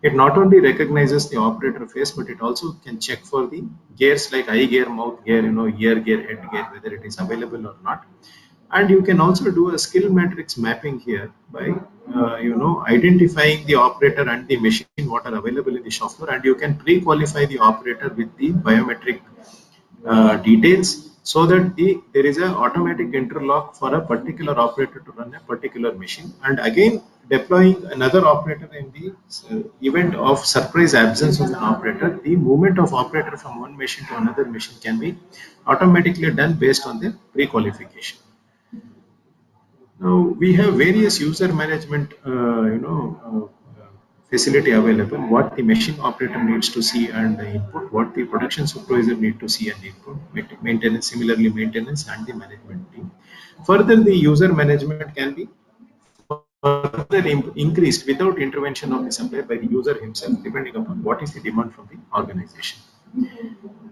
Speaker 4: it not only recognizes the operator face, but it also can check for the gears like eye gear, mouth gear, ear gear, head gear, whether it is available or not. And you can also do a skill matrix mapping here by identifying the operator and the machine what are available in the shop floor, and you can pre-qualify the operator with the biometric details, so that there is an automatic interlock for a particular operator to run a particular machine, and again deploying another operator in the event of surprise absence of an operator. The movement of operator from one machine to another machine can be automatically done based on the pre-qualification. Now we have various user management, facility available. What the machine operator needs to see and input, what the production supervisor need to see and input, maintenance, similarly maintenance and the management team. Further, the user management can be further increased without intervention of the supplier by the user himself, depending upon what is the demand from the organization.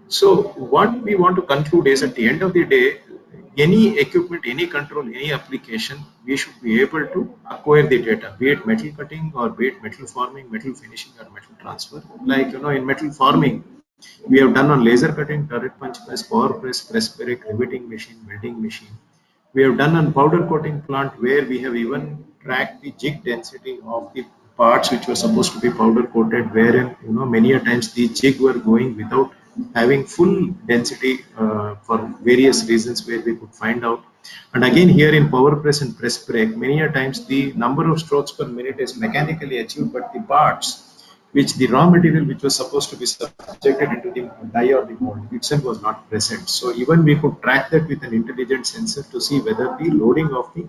Speaker 4: So what we want to conclude is, at the end of the day, any equipment, any control, any application, we should be able to acquire the data, be it metal cutting or be it metal forming, metal finishing, or metal transfer. Like, in metal forming, we have done on laser cutting, turret punch press, power press brake, riveting machine, welding machine. We have done on powder coating plant, where we have even tracked the jig density of the parts which were supposed to be powder coated, wherein many a times the jig were going without having full density for various reasons, where we could find out. And again here in power press and press brake, many a times the number of strokes per minute is mechanically achieved, but the parts which the raw material which was supposed to be subjected into the die or the mold itself was not present. So even we could track that with an intelligent sensor to see whether the loading of the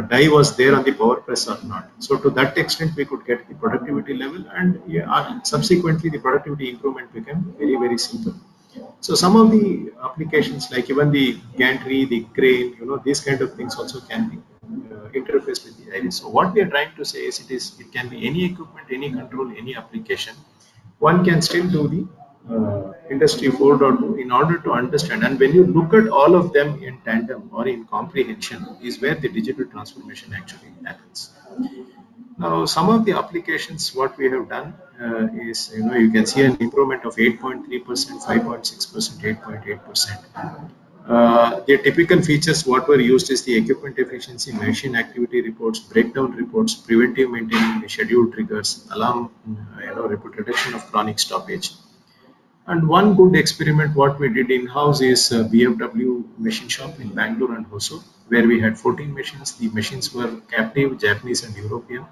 Speaker 4: die was there on the power press or not. So to that extent, we could get the productivity level, and subsequently the productivity improvement became very, very simple. So some of the applications, like even the gantry, the crane, these kind of things also can be interfaced with the Iris. So what we are trying to say is, it can be any equipment, any control, any application. One can still do the industry 4.2 in order to understand. And when you look at all of them in tandem or in comprehension, is where the digital transformation actually happens. Now, some of the applications, what we have done is, you can see an improvement of 8.3%, 5.6%, 8.8%. The typical features what were used is the equipment efficiency, machine activity reports, breakdown reports, preventive maintenance, the schedule triggers, alarm, reduction of chronic stoppage. And one good experiment what we did in-house is BFW machine shop in Bangalore and Hosur, where we had 14 machines. The machines were captive, Japanese and European.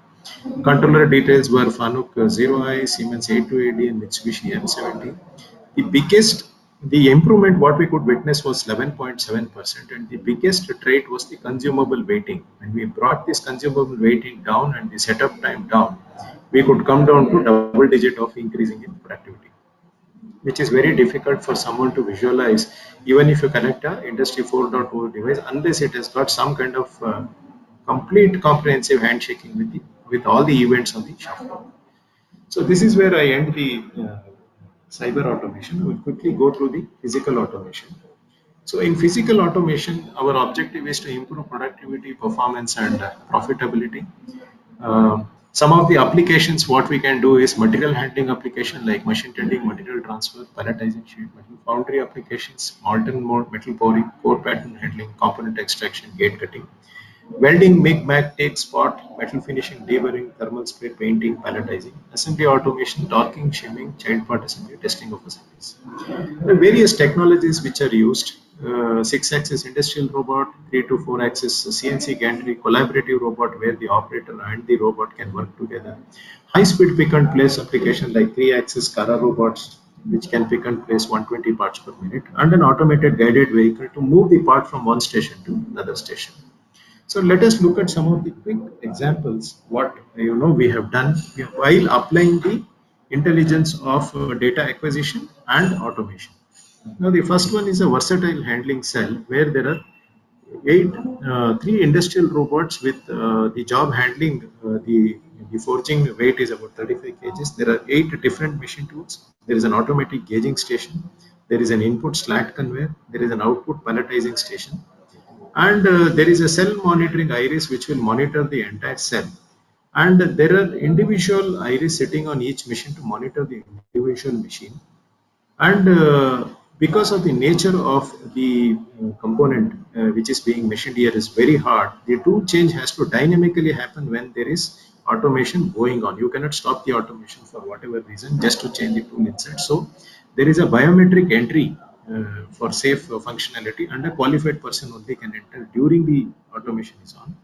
Speaker 4: Controller details were Fanuc 0i, Siemens 8280 and Mitsubishi M70. The improvement what we could witness was 11.7%, and the biggest trait was the consumable weighting. When we brought this consumable weighting down and the setup time down, we could come down to double digit of increasing in productivity. which is very difficult for someone to visualize, even if you connect a Industry 4.0 device, unless it has got some kind of complete comprehensive handshaking with all the events on the shop floor. So this is where I end the cyber automation. I will quickly go through the physical automation. So in physical automation, our objective is to improve productivity, performance, and profitability. Some of the applications, what we can do is material handling application like machine tending, material transfer, palletizing, sheet metal foundry applications, molten mold, metal pouring, core pattern handling, component extraction, gate cutting. Welding, MIG, MAG, take spot, metal finishing, deburring, thermal spray, painting, palletizing, assembly automation, torquing, shimming, child part assembly, testing of assemblies. There are various technologies which are used. 6-axis industrial robot, 3 to 4-axis CNC gantry, collaborative robot where the operator and the robot can work together. High-speed pick and place application like 3-axis Kara robots which can pick and place 120 parts per minute, and an automated guided vehicle to move the part from one station to another station. So let us look at some of the quick examples what we have done while applying the intelligence of data acquisition and automation. Now the first one is a versatile handling cell where there are three industrial robots with the job handling the forging weight is about 35 kgs. There are 8 different machine tools. There is an automatic gauging station. There is an input slat conveyor. There is an output palletizing station, and there is a cell monitoring iris which will monitor the entire cell, and there are individual iris sitting on each machine to monitor the individual machine. And because of the nature of the component which is being machined here is very hard, the tool change has to dynamically happen when there is automation going on. You cannot stop the automation for whatever reason just to change the tool inside. So there is a biometric entry for safe functionality, and a qualified person only can enter during the automation is on.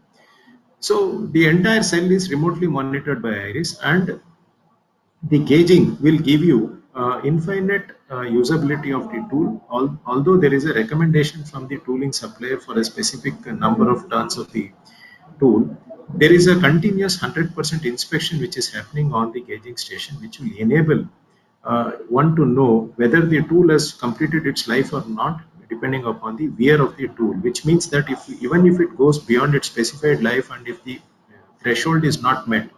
Speaker 4: So the entire cell is remotely monitored by iris, and the gauging will give you infinite usability of the tool. Although there is a recommendation from the tooling supplier for a specific number of turns of the tool, there is a continuous 100% inspection which is happening on the gauging station, which will enable one to know whether the tool has completed its life or not, depending upon the wear of the tool. Which means that even if it goes beyond its specified life and if the threshold is not met,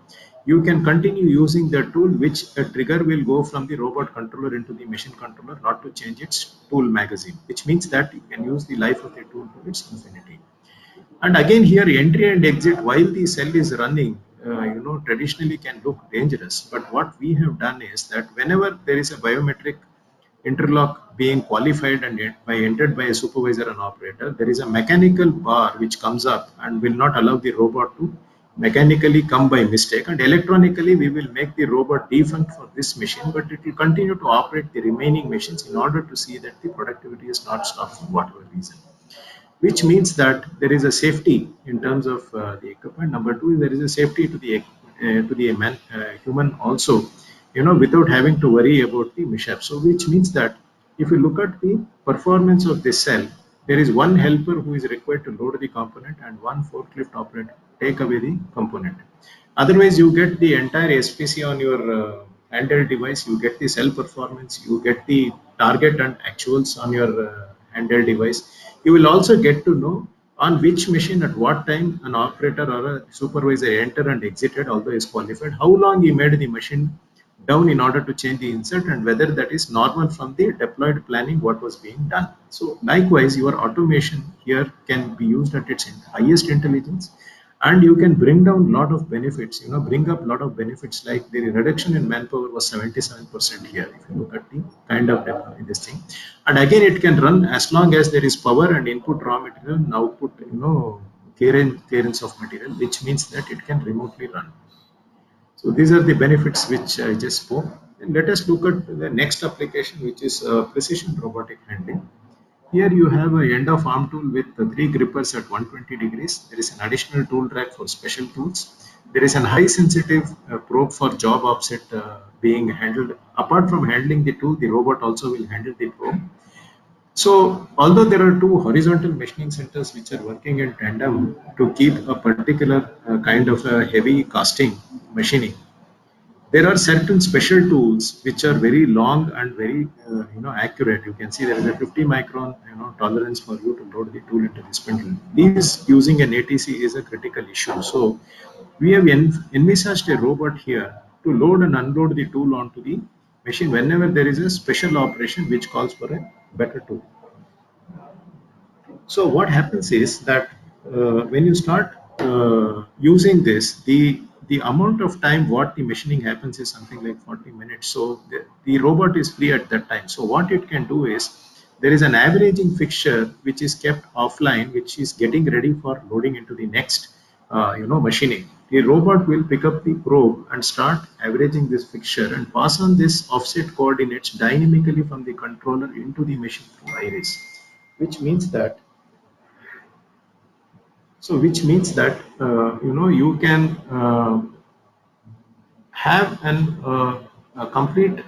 Speaker 4: you can continue using the tool, which a trigger will go from the robot controller into the machine controller, not to change its tool magazine, which means that you can use the life of the tool to its infinity. And again here, entry and exit while the cell is running, traditionally can look dangerous. But what we have done is that whenever there is a biometric interlock being qualified and entered by a supervisor and operator, there is a mechanical bar which comes up and will not allow the robot to mechanically come by mistake, and electronically we will make the robot defunct for this machine, but it will continue to operate the remaining machines in order to see that the productivity is not stopped for whatever reason, which means that there is a safety in terms of the equipment. Number two, there is a safety to the human also, without having to worry about the mishap. So which means that if you look at the performance of this cell, there is one helper who is required to load the component and one forklift operator take away the component. Otherwise, you get the entire SPC on your handheld device, you get the cell performance, you get the target and actuals on your handheld device. You will also get to know on which machine at what time an operator or a supervisor entered and exited, although is qualified, how long he made the machine down in order to change the insert, and whether that is normal from the deployed planning what was being done. So likewise, your automation here can be used at its highest intelligence, and you can bring down a lot of benefits, bring up a lot of benefits, like the reduction in manpower was 77% here if you look at the kind of this thing. And again, it can run as long as there is power and input raw material and output clearance of material, which means that it can remotely run. So these are the benefits which I just spoke. And let us look at the next application, which is precision robotic handling. Here you have a end of arm tool with 3 grippers at 120 degrees. There is an additional tool rack for special tools. There is an high sensitive probe for job offset being handled. Apart from handling the tool, the robot also will handle the probe. So although there are 2 horizontal machining centers which are working in tandem to keep a particular kind of a heavy casting machining, there are certain special tools which are very long and very accurate. You can see there is a 50 micron tolerance for you to load the tool into the spindle. These using an ATC is a critical issue. So we have envisaged a robot here to load and unload the tool onto the machine whenever there is a special operation which calls for a better tool. So what happens is that when you start using this, the amount of time what the machining happens is something like 40 minutes. So the robot is free at that time. So what it can do is there is an averaging fixture which is kept offline, which is getting ready for loading into the next machining. The robot will pick up the probe and start averaging this fixture and pass on this offset coordinates dynamically from the controller into the machine through iris, which means that which means that you can have a complete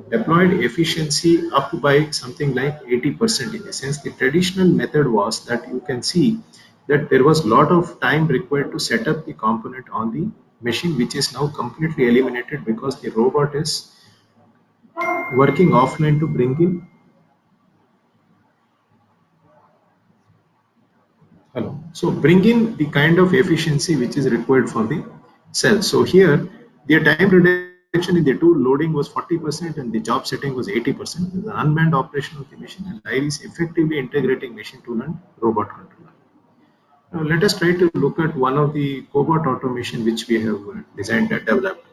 Speaker 4: deployed efficiency up by something like 80%. In the sense, the traditional method was that you can see that there was a lot of time required to set up the component on the machine, which is now completely eliminated because the robot is working offline to bring in. Hello. So bring in the kind of efficiency which is required for the cell. So here the time reduction in the tool loading was 40% and the job setting was 80%. The unmanned operation of the machine and iris effectively integrating machine tool and robot controller. Now let us try to look at one of the cobot automation which we have designed and developed.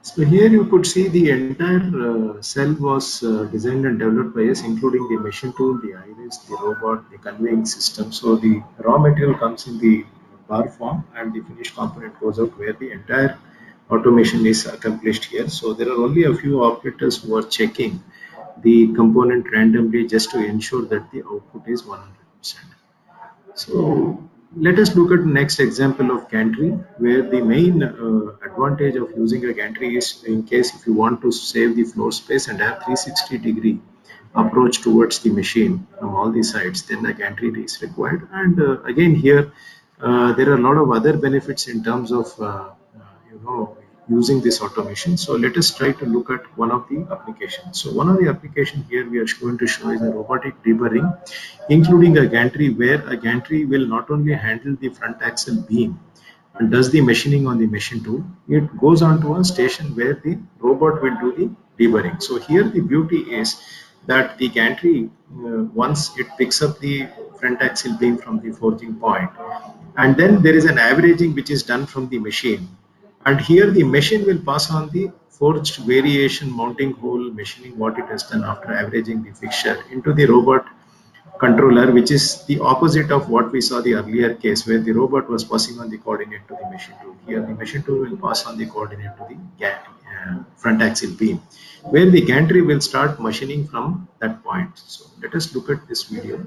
Speaker 4: So here you could see the entire cell was designed and developed by us, including the machine tool, the iris, the robot, the conveying system. So the raw material comes in the bar form and the finished component goes out where the entire automation is accomplished here. So there are only a few operators who are checking the component randomly just to ensure that the output is 100%. So let us look at the next example of gantry, where the main advantage of using a gantry is in case if you want to save the floor space and have 360-degree approach towards the machine from all the sides, then the gantry is required. And again here, there are a lot of other benefits in terms of you know using this automation. So let us try to look at one of the applications. So one of the application here we are going to show is a robotic deburring, including a gantry, where a gantry will not only handle the front axle beam and does the machining on the machine tool, it goes on to a station where the robot will do the deburring. So here the beauty is that the gantry, once it picks up the front axle beam from the forging point, and then there is an averaging which is done from the machine, and here the machine will pass on the forged variation mounting hole machining what it has done after averaging the fixture into the robot controller, which is the opposite of what we saw the earlier case where the robot was passing on the coordinate to the machine tool. Here the machine tool will pass on the coordinate to the front axle beam, where the gantry will start machining from that point. So let us look at this video.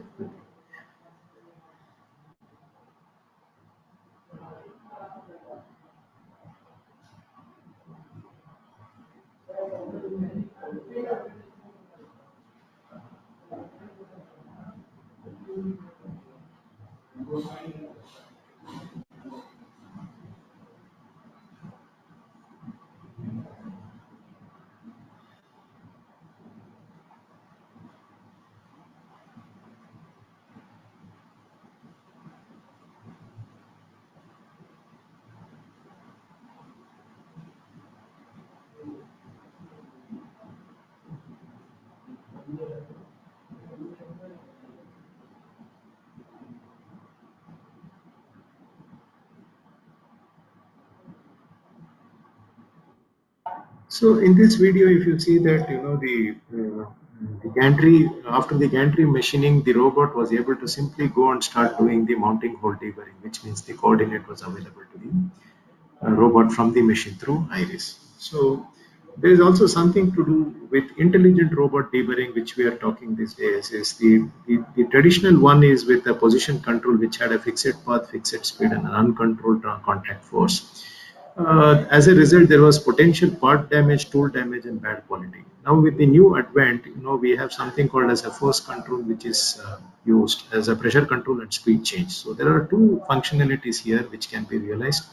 Speaker 4: So in this video, if you see that the gantry, after the gantry machining, the robot was able to simply go and start doing the mounting hole deburring, which means the coordinate was available to the robot from the machine through iris. So there is also something to do with intelligent robot deburring, which we are talking these days. Is the traditional one is with a position control, which had a fixed path, fixed speed, and an uncontrolled contact force. As a result, there was potential part damage, tool damage, and bad quality. Now, with the new advent, we have something called as a force control, which is used as a pressure control and speed change. So there are two functionalities here which can be realized.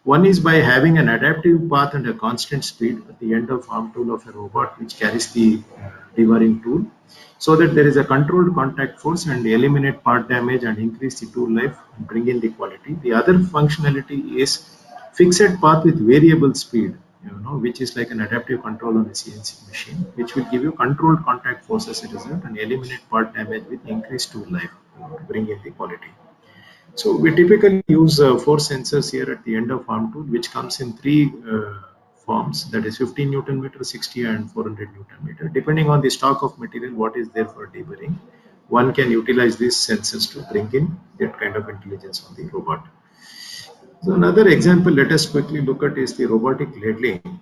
Speaker 4: One is by having an adaptive path and a constant speed at the end of arm tool of a robot, which carries the deburring tool, so that there is a controlled contact force and eliminate part damage and increase the tool life and bring in the quality. The other functionality is fixed path with variable speed, which is like an adaptive control on a CNC machine, which will give you controlled contact force as a result and eliminate part damage with increased tool life to bring in the quality. So we typically use 4 sensors here at the end of arm tool, which comes in 3 forms, that is 15 Newton meter, 60 and 400 Newton meter. Depending on the stock of material, what is there for deburring, one can utilize these sensors to bring in that kind of intelligence on the robot. So another example, let us quickly look at is the robotic ladling.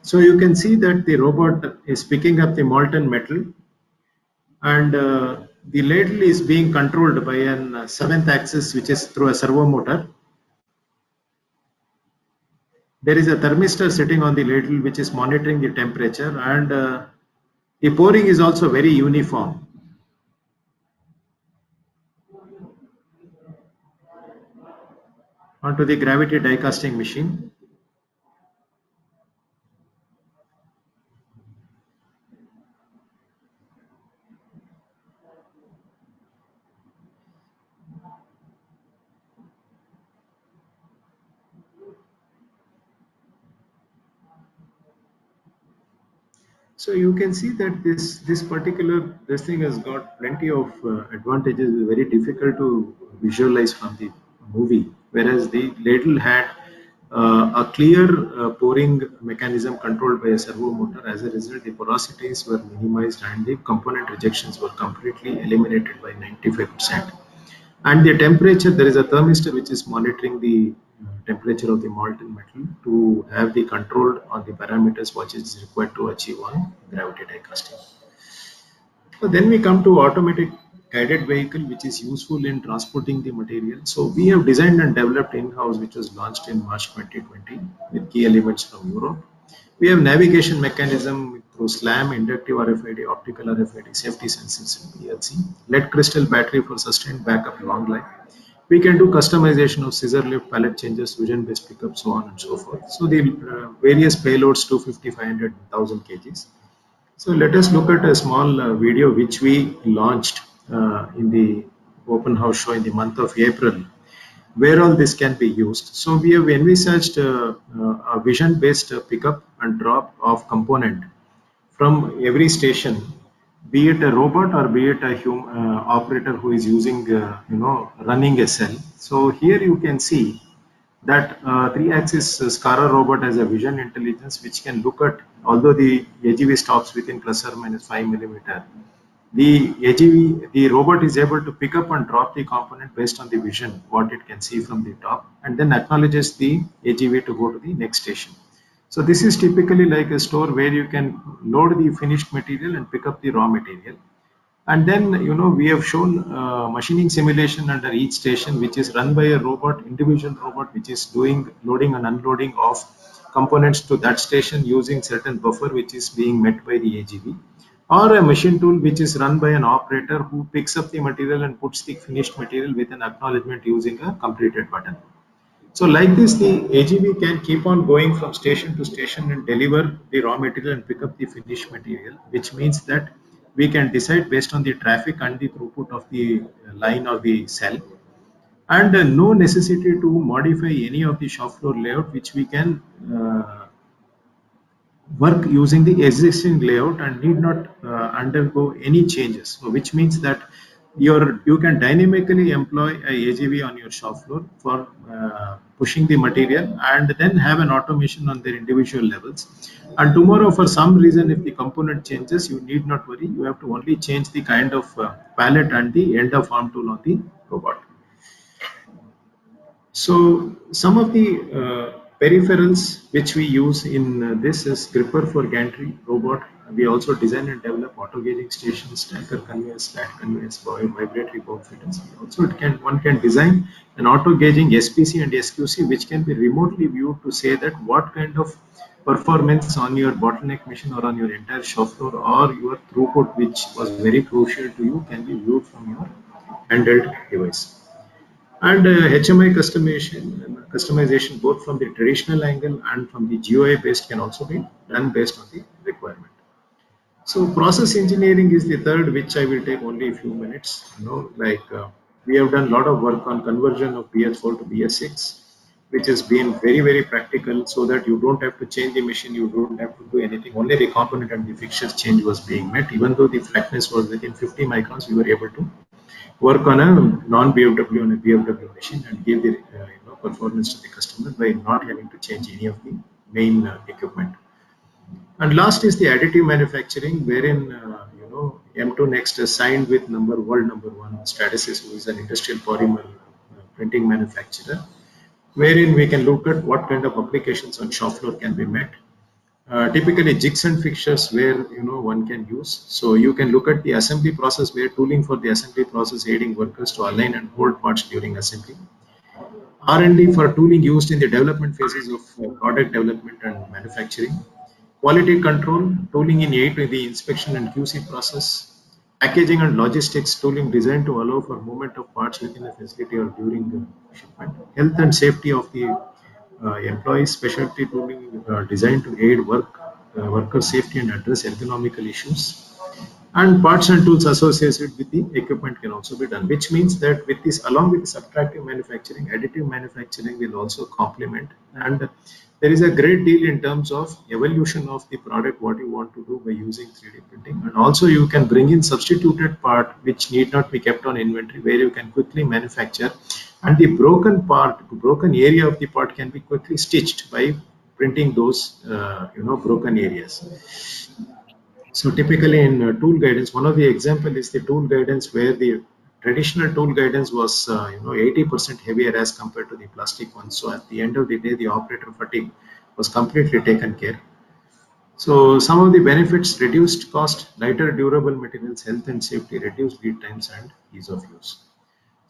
Speaker 4: So you can see that the robot is picking up the molten metal, and the ladle is being controlled by an 7th axis, which is through a servo motor. There is a thermistor sitting on the ladle which is monitoring the temperature, and the pouring is also very uniform. Onto the gravity die casting machine. So you can see that this thing has got plenty of advantages. Very difficult to visualize from the movie, whereas the ladle had a clear pouring mechanism controlled by a servo motor. As a result, the porosities were minimized and the component rejections were completely eliminated by 95%. And the temperature, there is a thermistor which is monitoring the temperature of the molten metal to have the control on the parameters what is required to achieve on gravity die casting. So then we come to automatic guided vehicle, which is useful in transporting the material. So we have designed and developed in-house, which was launched in March 2020 with key elements from Europe. We have navigation mechanism through SLAM, inductive RFID, optical RFID, safety sensors and PLC, lead crystal battery for sustained backup long life. We can do customization of scissor lift, pallet changes, vision-based pickup, so on and so forth. So the various payloads, 250, 500, 1000 kgs. So let us look at a small video which we launched in the open house show in the month of April, where all this can be used. So we have envisaged a vision-based pickup and drop of component from every station, be it a robot or be it a human operator who is using, running a cell. So here you can see that 3-axis SCARA robot has a vision intelligence which can look at, although the AGV stops within plus or minus 5 millimeter, the robot is able to pick up and drop the component based on the vision, what it can see from the top, and then acknowledges the AGV to go to the next station. So this is typically like a store where you can load the finished material and pick up the raw material. And then, we have shown machining simulation under each station, which is run by a robot, individual robot, which is doing loading and unloading of components to that station using certain buffer, which is being met by the AGV. or a machine tool which is run by an operator who picks up the material and puts the finished material with an acknowledgement using a completed button. So like this, the AGV can keep on going from station to station and deliver the raw material and pick up the finished material, which means that we can decide based on the traffic and the throughput of the line or the cell, and no necessity to modify any of the shop floor layout, which we can work using the existing layout and need not undergo any changes. So which means that you can dynamically employ a AGV on your shop floor for pushing the material, and then have an automation on their individual levels. And tomorrow, for some reason, if the component changes, you need not worry. You have to only change the kind of pallet and the end of arm tool on the robot. So some of the peripherals which we use in this is gripper for gantry robot. We also design and develop auto gauging stations, tanker conveyors, flat conveyors, vibratory bob fitters. Also, one can design an auto gauging SPC and SQC, which can be remotely viewed to say that what kind of performance on your bottleneck machine or on your entire shop floor or your throughput, which was very crucial to you, can be viewed from your handheld device. And HMI customization both from the traditional angle and from the GUI based can also be done based on the requirement. So process engineering is the third, which I will take only a few minutes. We have done a lot of work on conversion of BS4 to BS6, which has been very practical, so that you don't have to change the machine, you don't have to do anything. Only the component and the fixture change was being met. Even though the flatness was within 50 microns, we were able to work on a non-BFW on a BFW machine and give the performance to the customer by not having to change any of the main equipment. And last is the additive manufacturing, wherein M2 Next has signed with world number one Stratasys, who is an industrial polymer printing manufacturer, wherein we can look at what kind of applications on shop floor can be met. Typically jigs and fixtures where one can use. So you can look at the assembly process, where tooling for the assembly process aiding workers to align and hold parts during assembly. R&D for tooling used in the development phases of product development and manufacturing. Quality control tooling in aid to the inspection and QC process. Packaging and logistics tooling designed to allow for movement of parts within a facility or during the shipment. Health and safety of the employees, specialty tooling designed to aid worker safety and address ergonomical issues. And parts and tools associated with the equipment can also be done, which means that with this, along with subtractive manufacturing, additive manufacturing will also complement. And there is a great deal in terms of evolution of the product, what you want to do by using 3D printing. And also you can bring in substituted part which need not be kept on inventory, where you can quickly manufacture, and the broken area of the part can be quickly stitched by printing those broken areas. So typically in tool guidance, one of the example is the tool guidance, where the traditional tool guidance was 80% heavier as compared to the plastic one. So at the end of the day, the operator fatigue was completely taken care. So some of the benefits: reduced cost, lighter durable materials, health and safety, reduced lead times, and ease of use.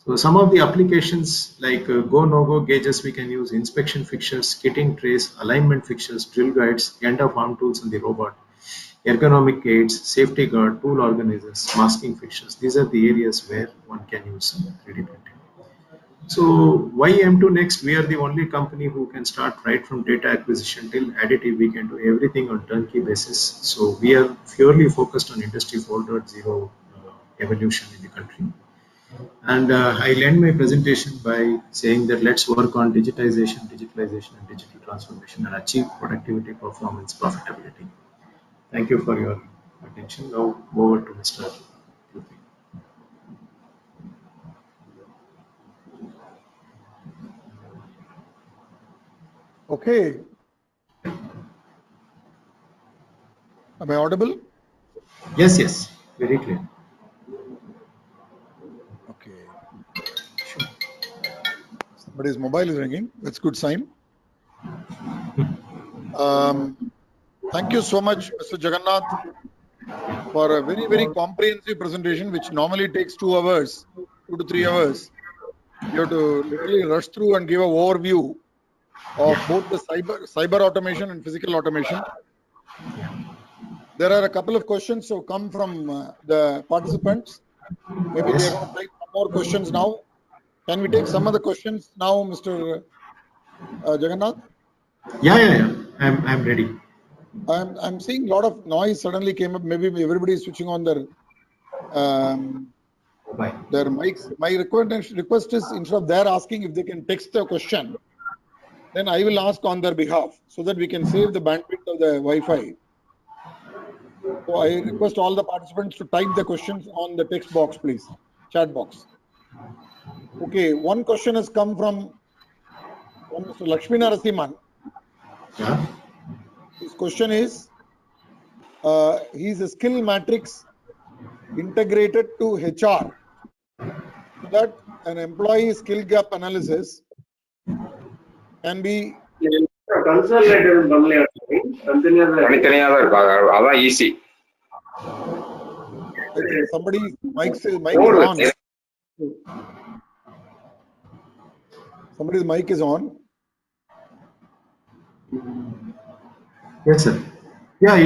Speaker 4: So some of the applications like go no-go gauges we can use, inspection fixtures, kitting trays, alignment fixtures, drill guides, end of arm tools in the robot, ergonomic aids, safety guard, tool organizers, masking fixtures. These are the areas where one can use 3D printing. So why M2 Next? We are the only company who can start right from data acquisition till additive. We can do everything on turnkey basis. So we are purely focused on Industry 4.0 evolution in the country. And I'll end my presentation by saying that let's work on digitization, digitalization, and digital transformation and achieve productivity, performance, profitability. Thank you for your attention. Now over to Mr. Lupi.
Speaker 2: Okay. Am I audible?
Speaker 4: Yes, very clear.
Speaker 2: Okay. Somebody's mobile is ringing. That's a good sign. Thank you so much, Mr. Jagannath, for a very comprehensive presentation, which normally takes 2 hours, 2 to 3 hours. You have to literally rush through and give an overview of both the cyber automation and physical automation. There are a couple of questions who come from the participants. Maybe
Speaker 4: Yes.
Speaker 2: they're going to take some more questions now. Can we take some of the questions now, Mr. Jagannath?
Speaker 4: Yeah. I'm ready.
Speaker 2: I'm seeing a lot of noise suddenly came up. Maybe everybody is switching on
Speaker 4: Bye.
Speaker 2: their mics. My request is, instead of their asking if they can text the question, then I will ask on their behalf so that we can save the bandwidth of the Wi-Fi. So I request all the participants to type the questions on the text box, please, chat box. Okay, one question has come from Mr. Lakshmi Narasimhan.
Speaker 4: Yeah.
Speaker 2: His question is, he's a skill matrix integrated to HR so that an employee skill gap analysis can be
Speaker 5: தனித்தனியா தான் இருக்கும். அதான் easy.
Speaker 2: I think somebody's mic is on. Somebody's mic is on.
Speaker 4: Yes, sir. Yeah.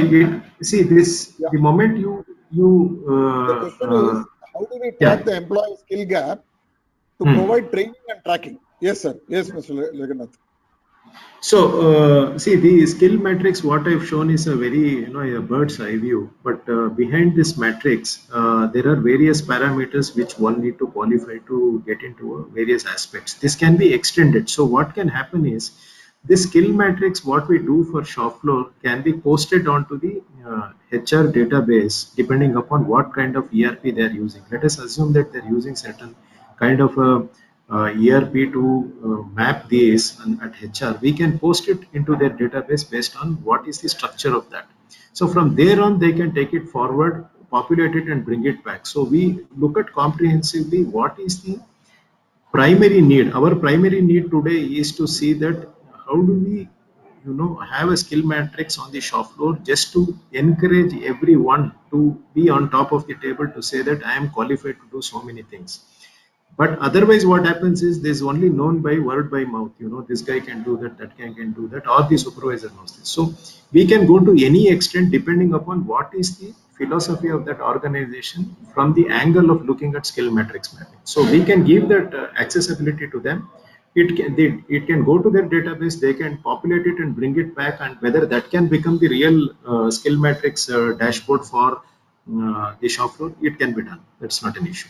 Speaker 4: See this.
Speaker 2: Yeah.
Speaker 4: The moment you.
Speaker 2: The question is, how do we track the employee skill gap to provide training and tracking? Yes, sir. Yes, Mr. Jagannath.
Speaker 4: So, see, the skill matrix, what I've shown is a very, a bird's eye view. But behind this matrix, there are various parameters which one need to qualify to get into various aspects. This can be extended. So, what can happen is, this skill matrix, what we do for shop floor, can be posted onto the HR database depending upon what kind of ERP they are using. Let us assume that they're using certain kind of a ERP to map these at HR. We can post it into their database based on what is the structure of that. So from there on, they can take it forward, populate it, and bring it back. So we look at comprehensively what is the primary need. Our primary need today is to see that how do we have a skill matrix on the shop floor just to encourage everyone to be on top of the table to say that I am qualified to do so many things. But otherwise what happens is this is only known by word by mouth. This guy can do that, that guy can do that, or the supervisor knows this. So we can go to any extent depending upon what is the philosophy of that organization from the angle of looking at skill matrix mapping. So we can give that accessibility to them. It can go to their database, they can populate it and bring it back, and whether that can become the real skill matrix dashboard for the shop floor, it can be done. That's not an issue.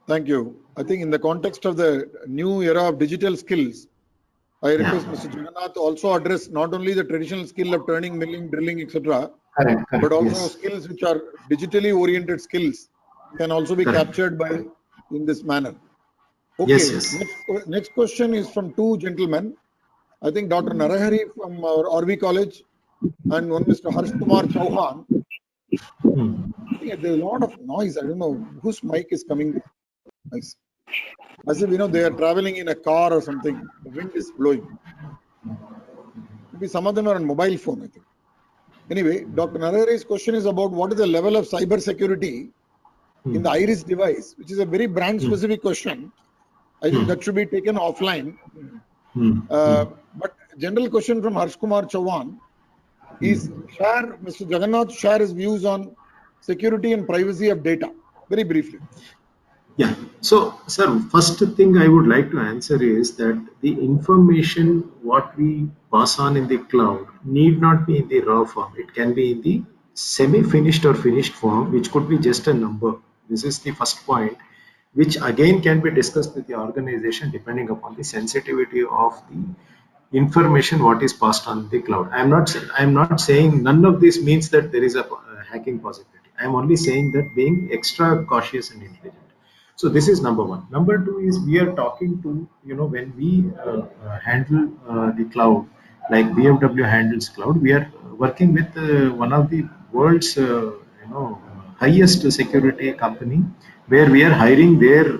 Speaker 2: Thank you. I think in the context of the new era of digital skills, I request Mr. Jagannath also address not only the traditional skill of turning, milling, drilling, etc., but also skills which are digitally oriented skills can also be captured in this manner. Okay.
Speaker 4: Yes.
Speaker 2: Next question is from two gentlemen. I think Dr. Narahari from our RV College and one Mr. Harsh Kumar Chauhan. There's a lot of noise. I don't know whose mic is coming. As if they are traveling in a car or something. The wind is blowing. Maybe some of them are on mobile phone, I think. Anyway, Dr. Narahari's question is about what is the level of cyber security in the Iris device, which is a very brand specific question. I think that should be taken offline. But general question from Harsh Kumar Chauhan is Mr. Jagannath share his views on security and privacy of data, very briefly.
Speaker 4: Yeah. So, sir, first thing I would like to answer is that the information what we pass on in the cloud need not be in the raw form. It can be in the semi-finished or finished form, which could be just a number. This is the first point, which again can be discussed with the organization depending upon the sensitivity of the information what is passed on the cloud. I'm not saying none of this means that there is a hacking possibility. I'm only saying that being extra cautious and intelligent. So this is number one. Number two is we are talking to, when we handle the cloud, like BMW handles cloud, we are working with one of the world's, highest security company, where we are hiring their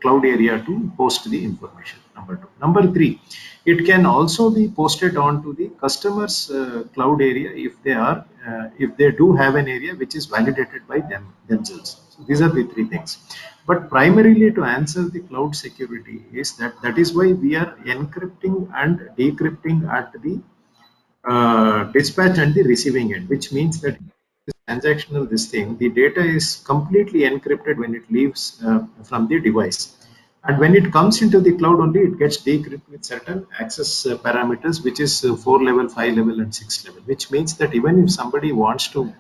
Speaker 4: cloud area to post the information. Number two. Number three, it can also be posted onto the customer's cloud area if they do have an area which is validated by themselves. So these are the three things. But primarily to answer the cloud security is that is why we are encrypting and decrypting at the dispatch and the receiving end, which means that transactional this thing, the data is completely encrypted when it leaves from the device. And when it comes into the cloud only, it gets decrypted with certain access parameters, which is 4 level, 5 level, and 6 level, which means that even if somebody wants to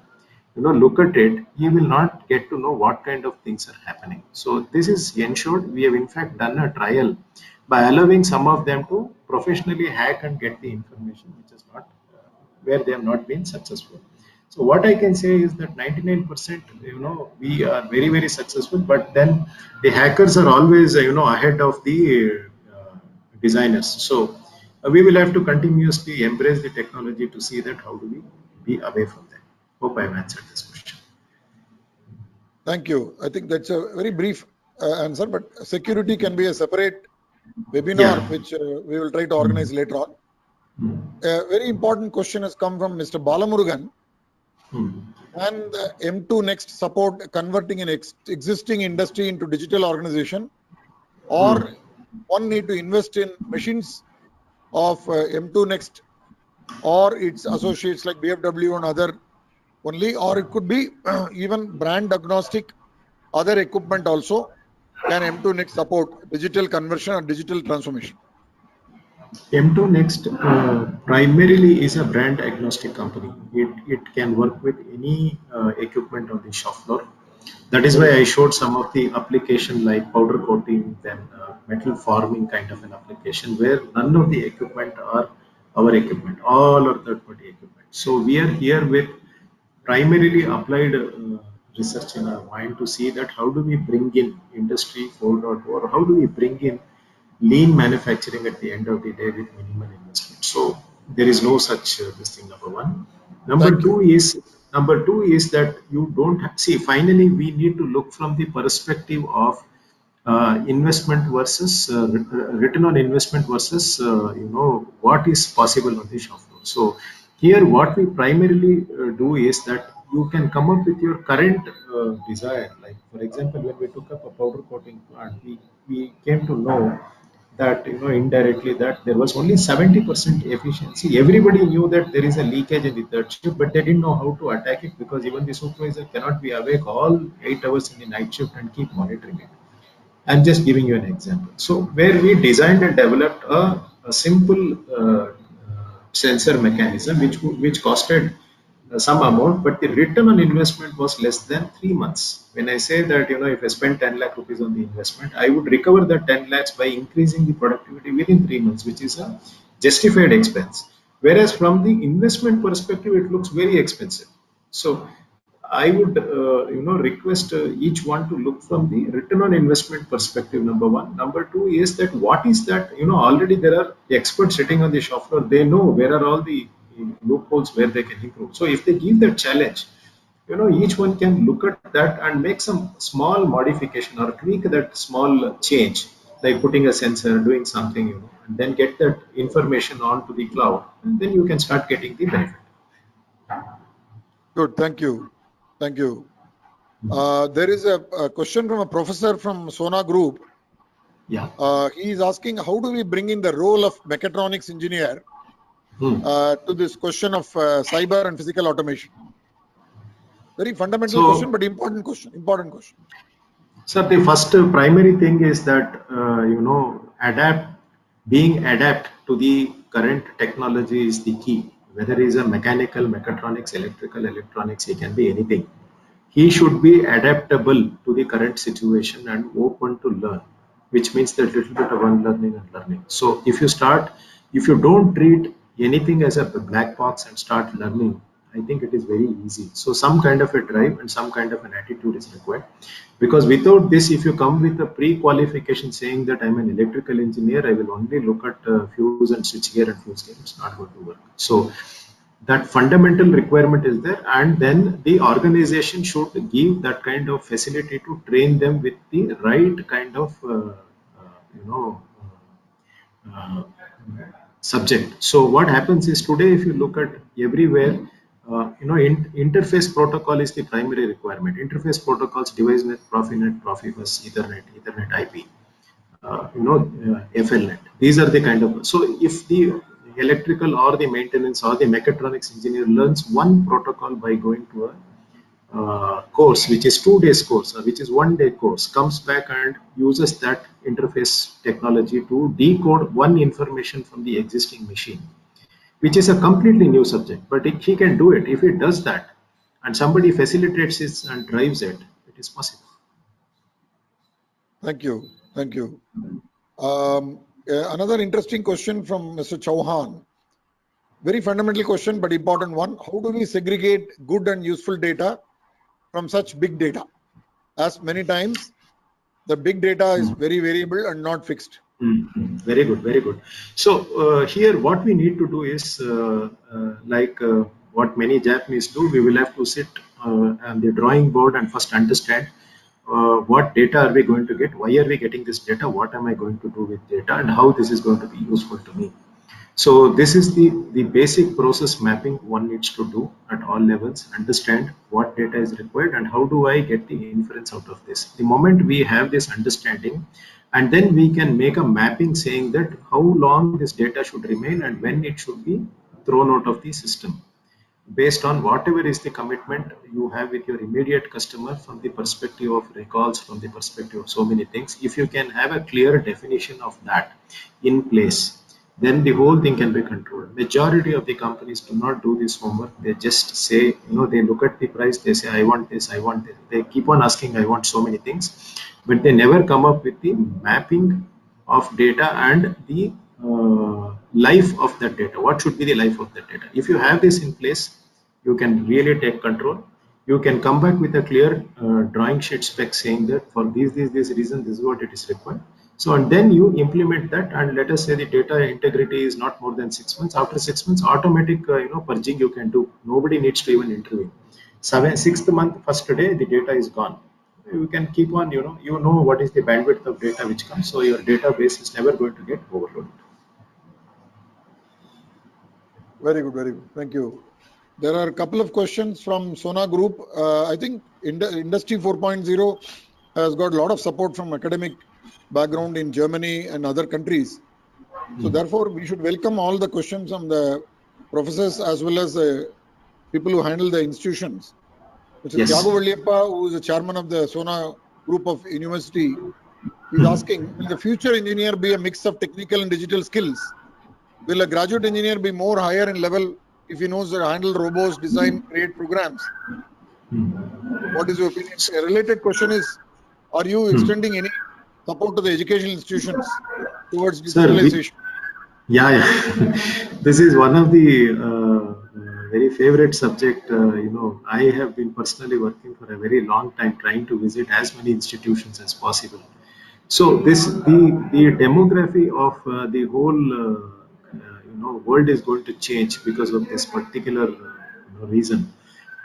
Speaker 4: look at it, he will not get to know what kind of things are happening. So this is ensured. We have in fact done a trial by allowing some of them to professionally hack and get the information, which is not where they have not been successful. So what I can say is that 99%, we are very, very successful, but then the hackers are always, ahead of the designers. So we will have to continuously embrace the technology to see that how do we be away from them. Hope I have answered this question.
Speaker 2: Thank you. I think that's a very brief answer, but security can be a separate webinar,
Speaker 4: Yeah.
Speaker 2: which we will try to organize later on. A very important question has come from Mr. Balamurugan. And M2 Next support converting an existing industry into digital organization, or one need to invest in machines of M2 Next or its associates like BMW and other only, or it could be even brand agnostic other equipment also. Can M2 Next support digital conversion or digital transformation?
Speaker 4: M2 Next primarily is a brand agnostic company. It can work with any equipment on the shop floor. That is why I showed some of the application like powder coating, then metal forming kind of an application where none of the equipment are our equipment, all are third-party equipment. So we are here with primarily applied research in our mind to see that how do we bring in industry 4.0, or how do we bring in lean manufacturing at the end of the day with minimal investment. So there is no such this thing. Number one. Number two is that you don't see. Finally, we need to look from the perspective of investment versus return on investment versus what is possible on the shop floor. So here, what we primarily do is that you can come up with your current desire. Like for example, when we took up a powder coating plant, we came to know that indirectly that there was only 70% efficiency. Everybody knew that there is a leakage in the third shift, but they didn't know how to attack it because even the supervisor cannot be awake all 8 hours in the night shift and keep monitoring it. I'm just giving you an example. So where we designed and developed a simple sensor mechanism which costed some amount, but the return on investment was less than 3 months. When I say that if I spend 10 lakh rupees on the investment, I would recover that 10 lakhs by increasing the productivity within 3 months, which is a justified expense. Whereas from the investment perspective, it looks very expensive. So I would, request each one to look from the return on investment perspective. Number one. Number two is that what is that? Already there are experts sitting on the shop floor. They know where are all the loopholes where they can improve. So if they give that challenge, each one can look at that and make some small modification or tweak that small change, like putting a sensor, doing something, and then get that information onto the cloud, and then you can start getting the benefit.
Speaker 2: Good, thank you. Thank you. There is a question from a professor from Sona Group.
Speaker 4: Yeah.
Speaker 2: He is asking, how do we bring in the role of mechatronics engineer to this question of cyber and physical automation? Very fundamental question, but important question. Important question.
Speaker 4: Sir, the first primary thing is that being adapt to the current technology is the key. Whether it is a mechanical, mechatronics, electrical, electronics, it can be anything. He should be adaptable to the current situation and open to learn, which means that little bit of unlearning and learning. So if you don't treat anything as a black box and start learning, I think it is very easy. So some kind of a drive and some kind of an attitude is required, because without this, if you come with a pre-qualification saying that I'm an electrical engineer, I will only look at fuse and switchgear and fuse gear, it's not going to work. So that fundamental requirement is there, and then the organization should give that kind of facility to train them with the right kind of subject. So what happens is today, if you look at everywhere, interface protocol is the primary requirement. Interface protocols: DeviceNet, Profinet, Profibus, Ethernet, Ethernet IP, FLNet. These are the kind of. So if the electrical or the maintenance or the mechatronics engineer learns one protocol by going to a course, which is 2 days course, or which is 1 day course, comes back and uses that interface technology to decode one information from the existing machine, which is a completely new subject. But if he can do it, if he does that, and somebody facilitates it and drives it, it is possible.
Speaker 2: Thank you. Thank you. Another interesting question from Mr. Chauhan. Very fundamental question, but important one. How do we segregate good and useful data from such big data? As many times, the big data is very variable and not fixed.
Speaker 4: Very good, very good. So here what we need to do is what many Japanese do, we will have to sit on the drawing board and first understand what data are we going to get, why are we getting this data, what am I going to do with data, and how this is going to be useful to me. So this is the basic process mapping one needs to do at all levels, understand what data is required and how do I get the inference out of this. The moment we have this understanding, and then we can make a mapping saying that how long this data should remain and when it should be thrown out of the system, based on whatever is the commitment you have with your immediate customer from the perspective of recalls, from the perspective of so many things. If you can have a clear definition of that in place, then the whole thing can be controlled. Majority of the companies do not do this homework. They just say, they look at the price, they say, I want this, I want this. They keep on asking, I want so many things, but they never come up with the mapping of data and the life of that data. What should be the life of that data? If you have this in place, you can really take control. You can come back with a clear drawing sheet spec saying that for these reasons, this is what it is required. So, and then you implement that, and let us say the data integrity is not more than 6 months. After 6 months, automatic purging you can do. Nobody needs to even intervene. 6th month, first day, the data is gone. You can keep on, you know what is the bandwidth of data which comes. So your database is never going to get overloaded.
Speaker 2: Very good, very good. Thank you. There are a couple of questions from Sona Group. I think Industry 4.0 has got a lot of support from academic background in Germany and other countries. So therefore, we should welcome all the questions from the professors as well as the people who handle the institutions. Mr.
Speaker 4: Yes.
Speaker 2: Thiago Valliyappa, who is the chairman of the Sona Group of University, is asking, will the future engineer be a mix of technical and digital skills? Will a graduate engineer be more higher in level if he knows how to handle robots, design, create programs? What is your opinion? A related question is, are you extending any support to the educational institutions towards digitalization?
Speaker 4: Yeah. This is one of the very favorite subject. I have been personally working for a very long time trying to visit as many institutions as possible. So the demography of the whole world is going to change because of this particular reason,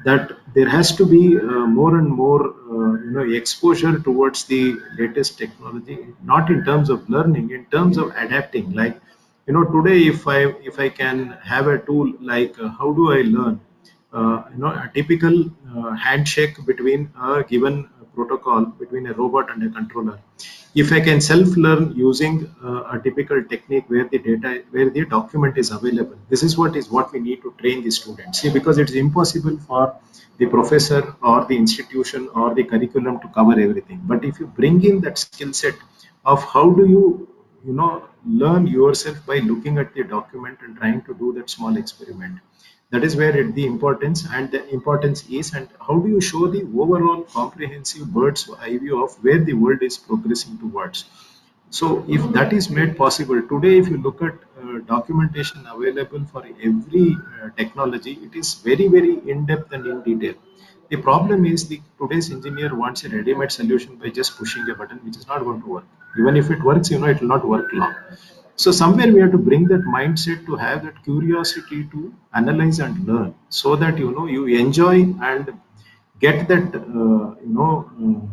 Speaker 4: that there has to be more and more exposure towards the latest technology, not in terms of learning, in terms of adapting. Like today if I can have a tool like how do I learn a typical handshake between a given protocol between a robot and a controller. If I can self-learn using a typical technique where the document is available, this is what we need to train the students. See, because it's impossible for the professor or the institution or the curriculum to cover everything. But if you bring in that skill set of how do you learn yourself by looking at the document and trying to do that small experiment, that is where the importance is. And how do you show the overall comprehensive bird's eye view of where the world is progressing towards. So if that is made possible today, if you look at documentation available for every technology, it is very, very in-depth and in detail. The problem is today's engineer wants a ready-made solution by just pushing a button, which is not going to work. Even if it works, it will not work long. So somewhere we have to bring that mindset to have that curiosity to analyze and learn, so that you enjoy and get that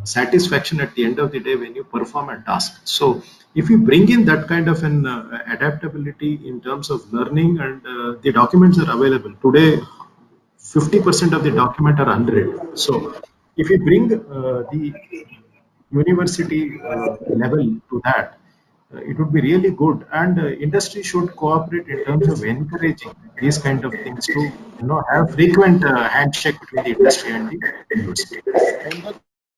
Speaker 4: satisfaction at the end of the day when you perform a task. So if you bring in that kind of an adaptability in terms of learning, and the documents are available today, 50% of the document are 100. So if you bring the university level to that, it would be really good, and industry should cooperate in terms of encouraging these kind of things to have frequent handshake between the industry and the university.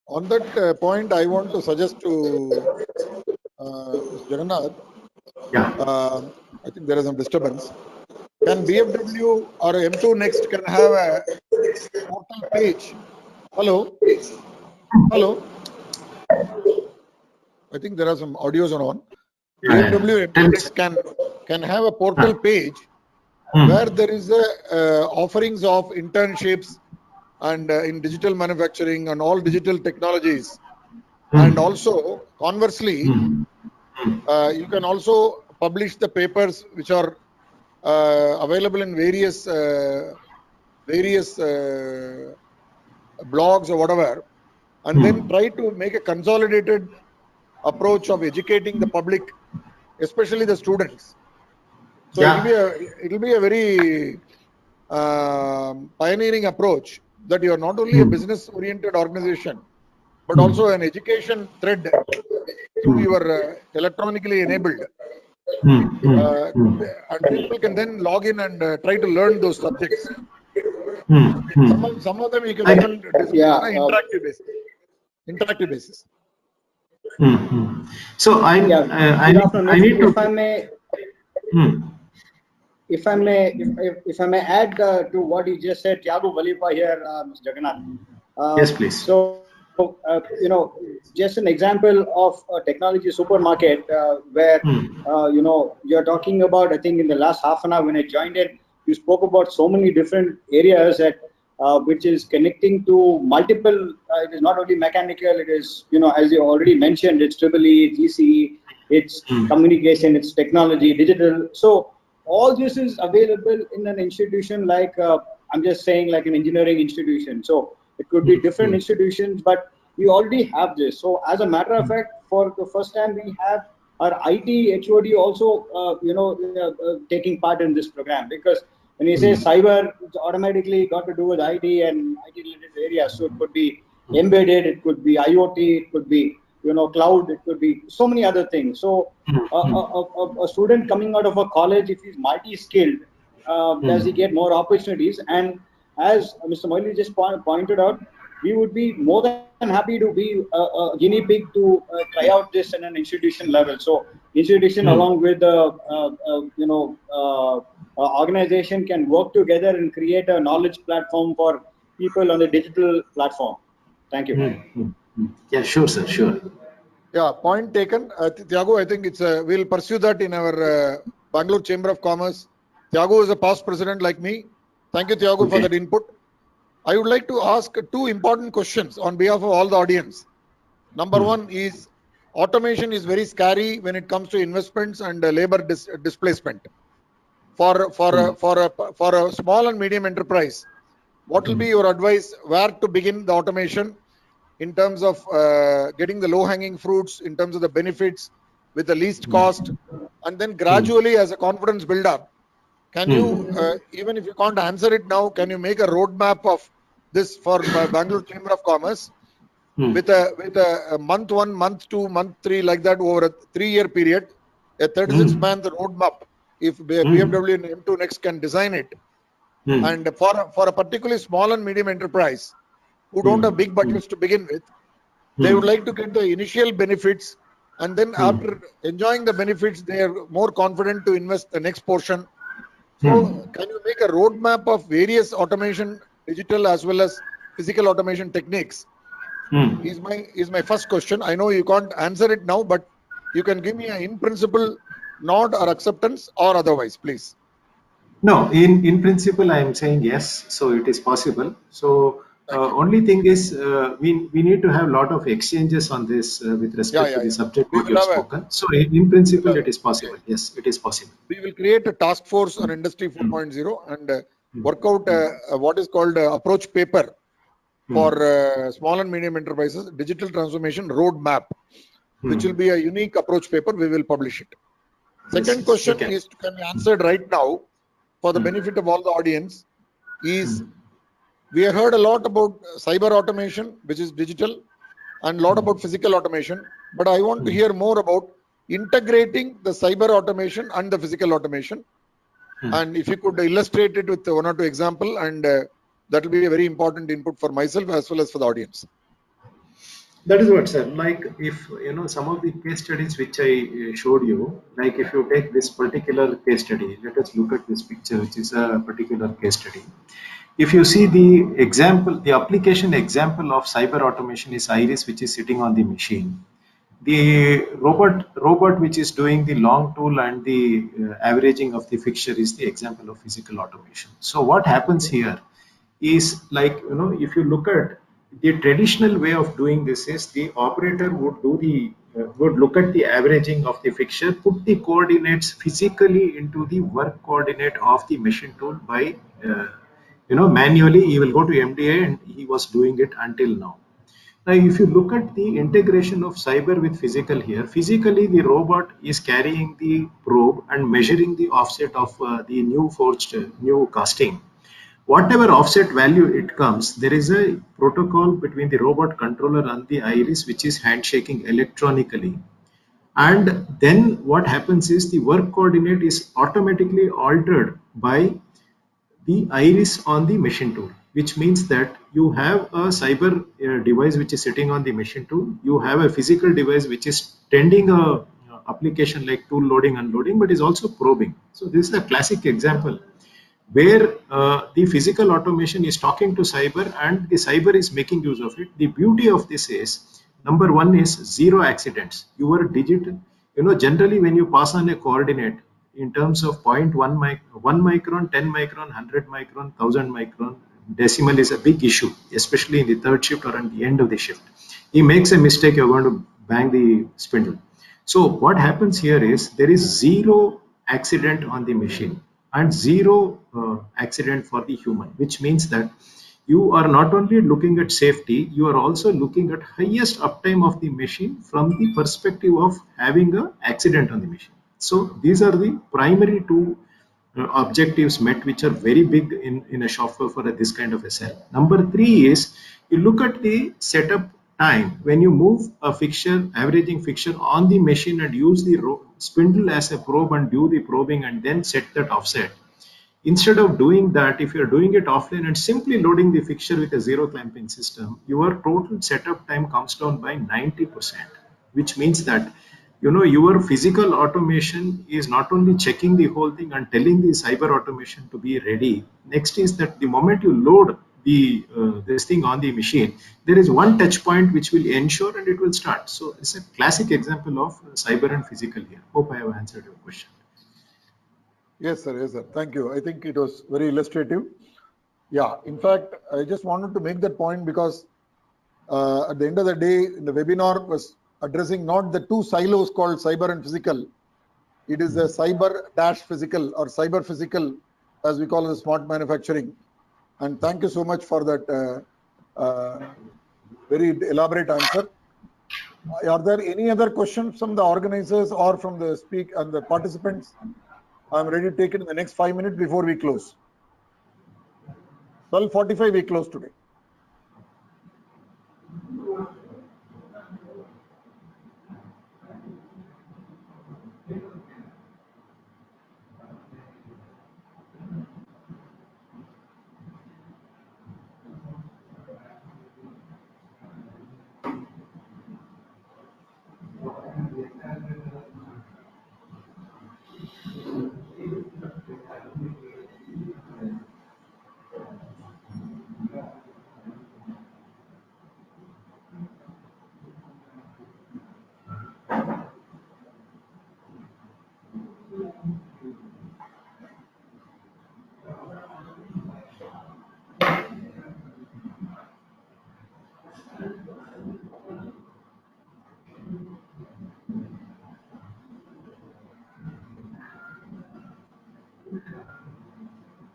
Speaker 2: On that point, I want to suggest to Mr. Jagannath.
Speaker 4: Yeah.
Speaker 2: I think there is some disturbance. Can BFW or M2 Next can have a portal page? Hello, hello. I think there are some audios on.
Speaker 4: Yeah,
Speaker 2: BFW
Speaker 4: Tell
Speaker 2: M2
Speaker 4: me,
Speaker 2: Next can have a portal page
Speaker 4: Hmm.
Speaker 2: where there is a offerings of internships and in digital manufacturing and all digital technologies. And also, conversely,
Speaker 4: Hmm.
Speaker 2: you can also publish the papers which are available in various blogs or whatever, and then try to make a consolidated approach of educating the public, especially the students. So
Speaker 4: Yeah.
Speaker 2: it'll be a very pioneering approach that you are not only a business oriented organization but also an education thread through your electronically enabled, and people can then log in and try to learn those subjects. Some of them you can even discuss
Speaker 6: Yeah,
Speaker 2: on an interactive basis. Interactive basis.
Speaker 4: So
Speaker 6: yeah.
Speaker 4: I
Speaker 6: Good
Speaker 4: need
Speaker 6: afternoon.
Speaker 4: to.
Speaker 6: If I may, if I may add to what you just said, Tiago Valipa here, Mr. Jagannath.
Speaker 4: Yes, please.
Speaker 6: So, just an example of a technology supermarket where, you're talking about, I think in the last half an hour when I joined in, you spoke about so many different areas that which is connecting to multiple, it is not only mechanical, it is, as you already mentioned, it's EEE, GCE, it's communication, it's technology, digital. So all this is available in an institution like, I'm just saying like an engineering institution. So it could be different institutions, but we already have this. So as a matter of fact, for the first time, we have our IT HOD also, taking part in this program, because when you say cyber, it's automatically got to do with IT and IT related areas. So it could be embedded, it could be IoT, it could be cloud, it could be so many other things. So a student coming out of a college, if he's multi-skilled, does he get more opportunities? And as Mr. Moily just pointed out, we would be more than happy to be a guinea pig to try out this in an institution level. So institution along with organization can work together and create a knowledge platform for people on the digital platform. Thank you.
Speaker 4: Yeah, sure, sir. Sure.
Speaker 2: Yeah, point taken. Tiago, I think we'll pursue that in our Bangalore Chamber of Commerce. Tiago is a past president like me. Thank you, Tiago, for that input. I would like to ask two important questions on behalf of all the audience. Number one is automation is very scary when it comes to investments and labor displacement. For a small and medium enterprise, what will be your advice where to begin the automation in terms of getting the low-hanging fruits, in terms of the benefits with the least cost, and then gradually as a confidence build-up, can you, even if you can't answer it now, can you make a roadmap of this for Bangalore Chamber of Commerce with a month 1, month 2, month 3, like that over a 3-year period, a 36-month roadmap, if BFW and M2 Next can design it, and for a particularly small and medium enterprise who don't have big budgets to begin with, they would like to get the initial benefits, and then after enjoying the benefits, they are more confident to invest the next portion. So can you make a roadmap of various automation, digital as well as physical automation techniques? Is my first question. I know you can't answer it now, but you can give me an in principle nod or acceptance or otherwise, please.
Speaker 4: No, in principle, I am saying yes. So it is possible. So only thing is we need to have a lot of exchanges on this with respect to the subject what you have spoken. So in principle, it is possible. Yes, it is possible.
Speaker 2: We will create a task force on Industry 4.0 and work out what is called approach paper for small and medium enterprises, digital transformation roadmap, which will be a unique approach paper. We will publish it. Second question is, can be answered right now for the benefit of all the audience, is we have heard a lot about cyber automation, which is digital, and a lot about physical automation, but I want to hear more about integrating the cyber automation and the physical automation. And if you could illustrate it with 1 or 2 examples, and that will be a very important input for myself as well as for the audience.
Speaker 4: That is what, sir. Like, if some of the case studies which I showed you, like if you take this particular case study, let us look at this picture, which is a particular case study. If you see the example, the application example of cyber automation is Iris, which is sitting on the machine. The robot which is doing the long tool and the averaging of the fixture is the example of physical automation. So what happens here is, like, if you look at the traditional way of doing this, is the operator would do the would look at the averaging of the fixture, put the coordinates physically into the work coordinate of the machine tool by manually. He will go to MDA, and he was doing it until now. Now, if you look at the integration of cyber with physical here, physically the robot is carrying the probe and measuring the offset of the new forged new casting. Whatever offset value it comes, there is a protocol between the robot controller and the Iris, which is handshaking electronically. And then what happens is the work coordinate is automatically altered by the Iris on the machine tool, which means that you have a cyber device which is sitting on the machine tool. You have a physical device which is tending a application like tool loading, unloading, but is also probing. So this is a classic example where the physical automation is talking to cyber, and the cyber is making use of it. The beauty of this is, number one is zero accidents. Your digit, generally when you pass on a coordinate in terms of 0.1 1 micron, 10 micron, 100 micron, 1000 micron, decimal is a big issue, especially in the third shift or at the end of the shift. He makes a mistake, you're going to bang the spindle. So what happens here is there is zero accident on the machine and zero accident for the human, which means that you are not only looking at safety, you are also looking at highest uptime of the machine from the perspective of having an accident on the machine. So these are the primary two objectives met, which are very big in a shop floor for this kind of a cell. Number three is, you look at the setup time. When you move a fixture, averaging fixture on the machine, and use the spindle as a probe and do the probing and then set that offset. Instead of doing that, if you're doing it offline and simply loading the fixture with a zero clamping system, your total setup time comes down by 90%, which means that your physical automation is not only checking the whole thing and telling the cyber automation to be ready. Next is that the moment you load the this thing on the machine, there is one touch point which will ensure and it will start. So it's a classic example of cyber and physical here. Hope I have answered your question.
Speaker 2: Yes, sir. Yes, sir. Thank you. I think it was very illustrative. Yeah. In fact, I just wanted to make that point because at the end of the day, the webinar was addressing not the two silos called cyber and physical. It is a cyber-physical or cyber physical, as we call it, smart manufacturing. And thank you so much for that very elaborate answer. Are there any other questions from the organizers or from the and the participants? I'm ready to take it in the next 5 minutes before we close. 12:45 we close today.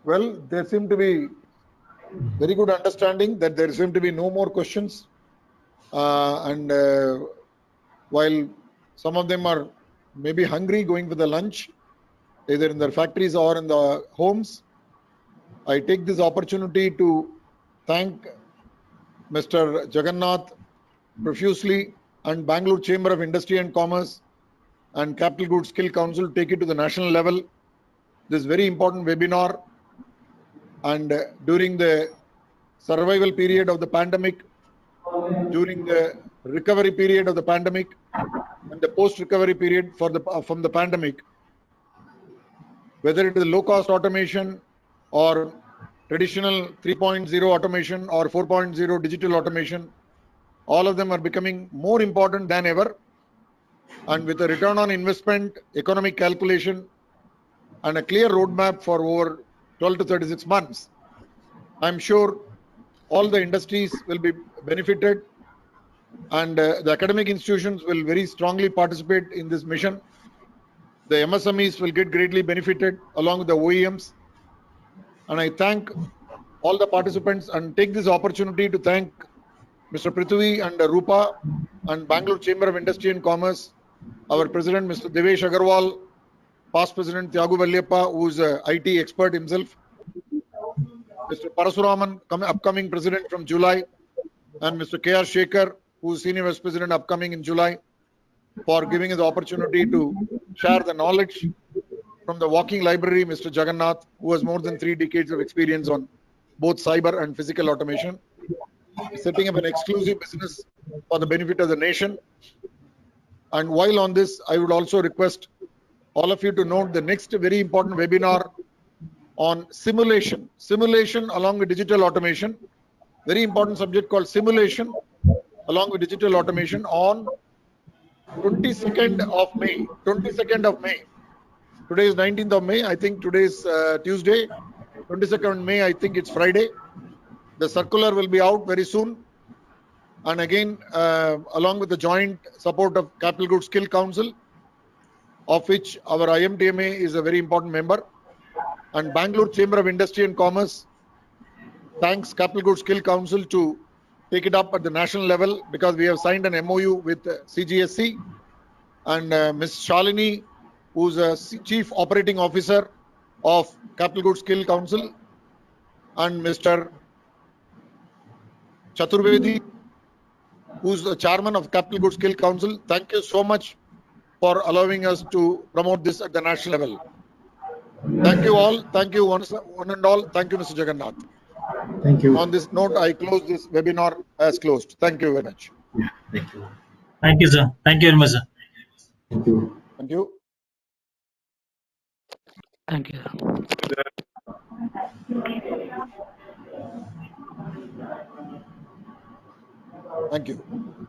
Speaker 2: Well, there seem to be very good understanding that there seem to be no more questions. While some of them are maybe hungry going for the lunch, either in their factories or in the homes, I take this opportunity to thank Mr. Jagannath profusely and Bangalore Chamber of Industry and Commerce and Capital Goods Skill Council take it to the national level. This very important webinar, and during the survival period of the pandemic, during the recovery period of the pandemic, and the post-recovery period from the pandemic, whether it is low-cost automation or traditional 3.0 automation or 4.0 digital automation, all of them are becoming more important than ever. And with a return on investment, economic calculation, and a clear roadmap for over 12 to 36 months, I'm sure all the industries will be benefited, and the academic institutions will very strongly participate in this mission. The MSMEs will get greatly benefited along with the OEMs. And I thank all the participants and take this opportunity to thank Mr. Prithvi and Rupa and Bangalore Chamber of Industry and Commerce, our president, Mr. Devesh Agarwal, past president Tyagu Valliyappa, who is an IT expert himself, Mr. Parasuraman, upcoming president from July, and Mr. K.R. Shekhar, who is senior vice president upcoming in July, for giving us the opportunity to share the knowledge from the walking library, Mr. Jagannath, who has more than 3 decades of experience on both cyber and physical automation, setting up an exclusive business for the benefit of the nation. And while on this, I would also request all of you to note the next very important webinar on simulation along with digital automation, very important subject called simulation along with digital automation on 22nd of May. Today is 19th of May. I think today is Tuesday. 22nd May, I think it's Friday. The circular will be out very soon. And again, along with the joint support of Capital Goods Skill Council, of which our IMTMA is a very important member, and Bangalore Chamber of Industry and Commerce thanks Capital Goods Skill Council to take it up at the national level, because we have signed an MOU with CGSC, and Ms. Shalini, who's a Chief Operating Officer of Capital Goods Skill Council, and Mr. Chaturvedi, who's the chairman of Capital Goods Skill Council. Thank you so much for allowing us to promote this at the national level. Thank you all. Thank you one and all. Thank you, Mr. Jagannath.
Speaker 4: Thank you.
Speaker 2: On this note, I close this webinar as closed. Thank you very much.
Speaker 4: Yeah, thank you.
Speaker 1: Thank you, sir. Thank you very much, sir.
Speaker 4: Thank you.
Speaker 2: Thank you.
Speaker 7: Thank you.
Speaker 2: Thank you.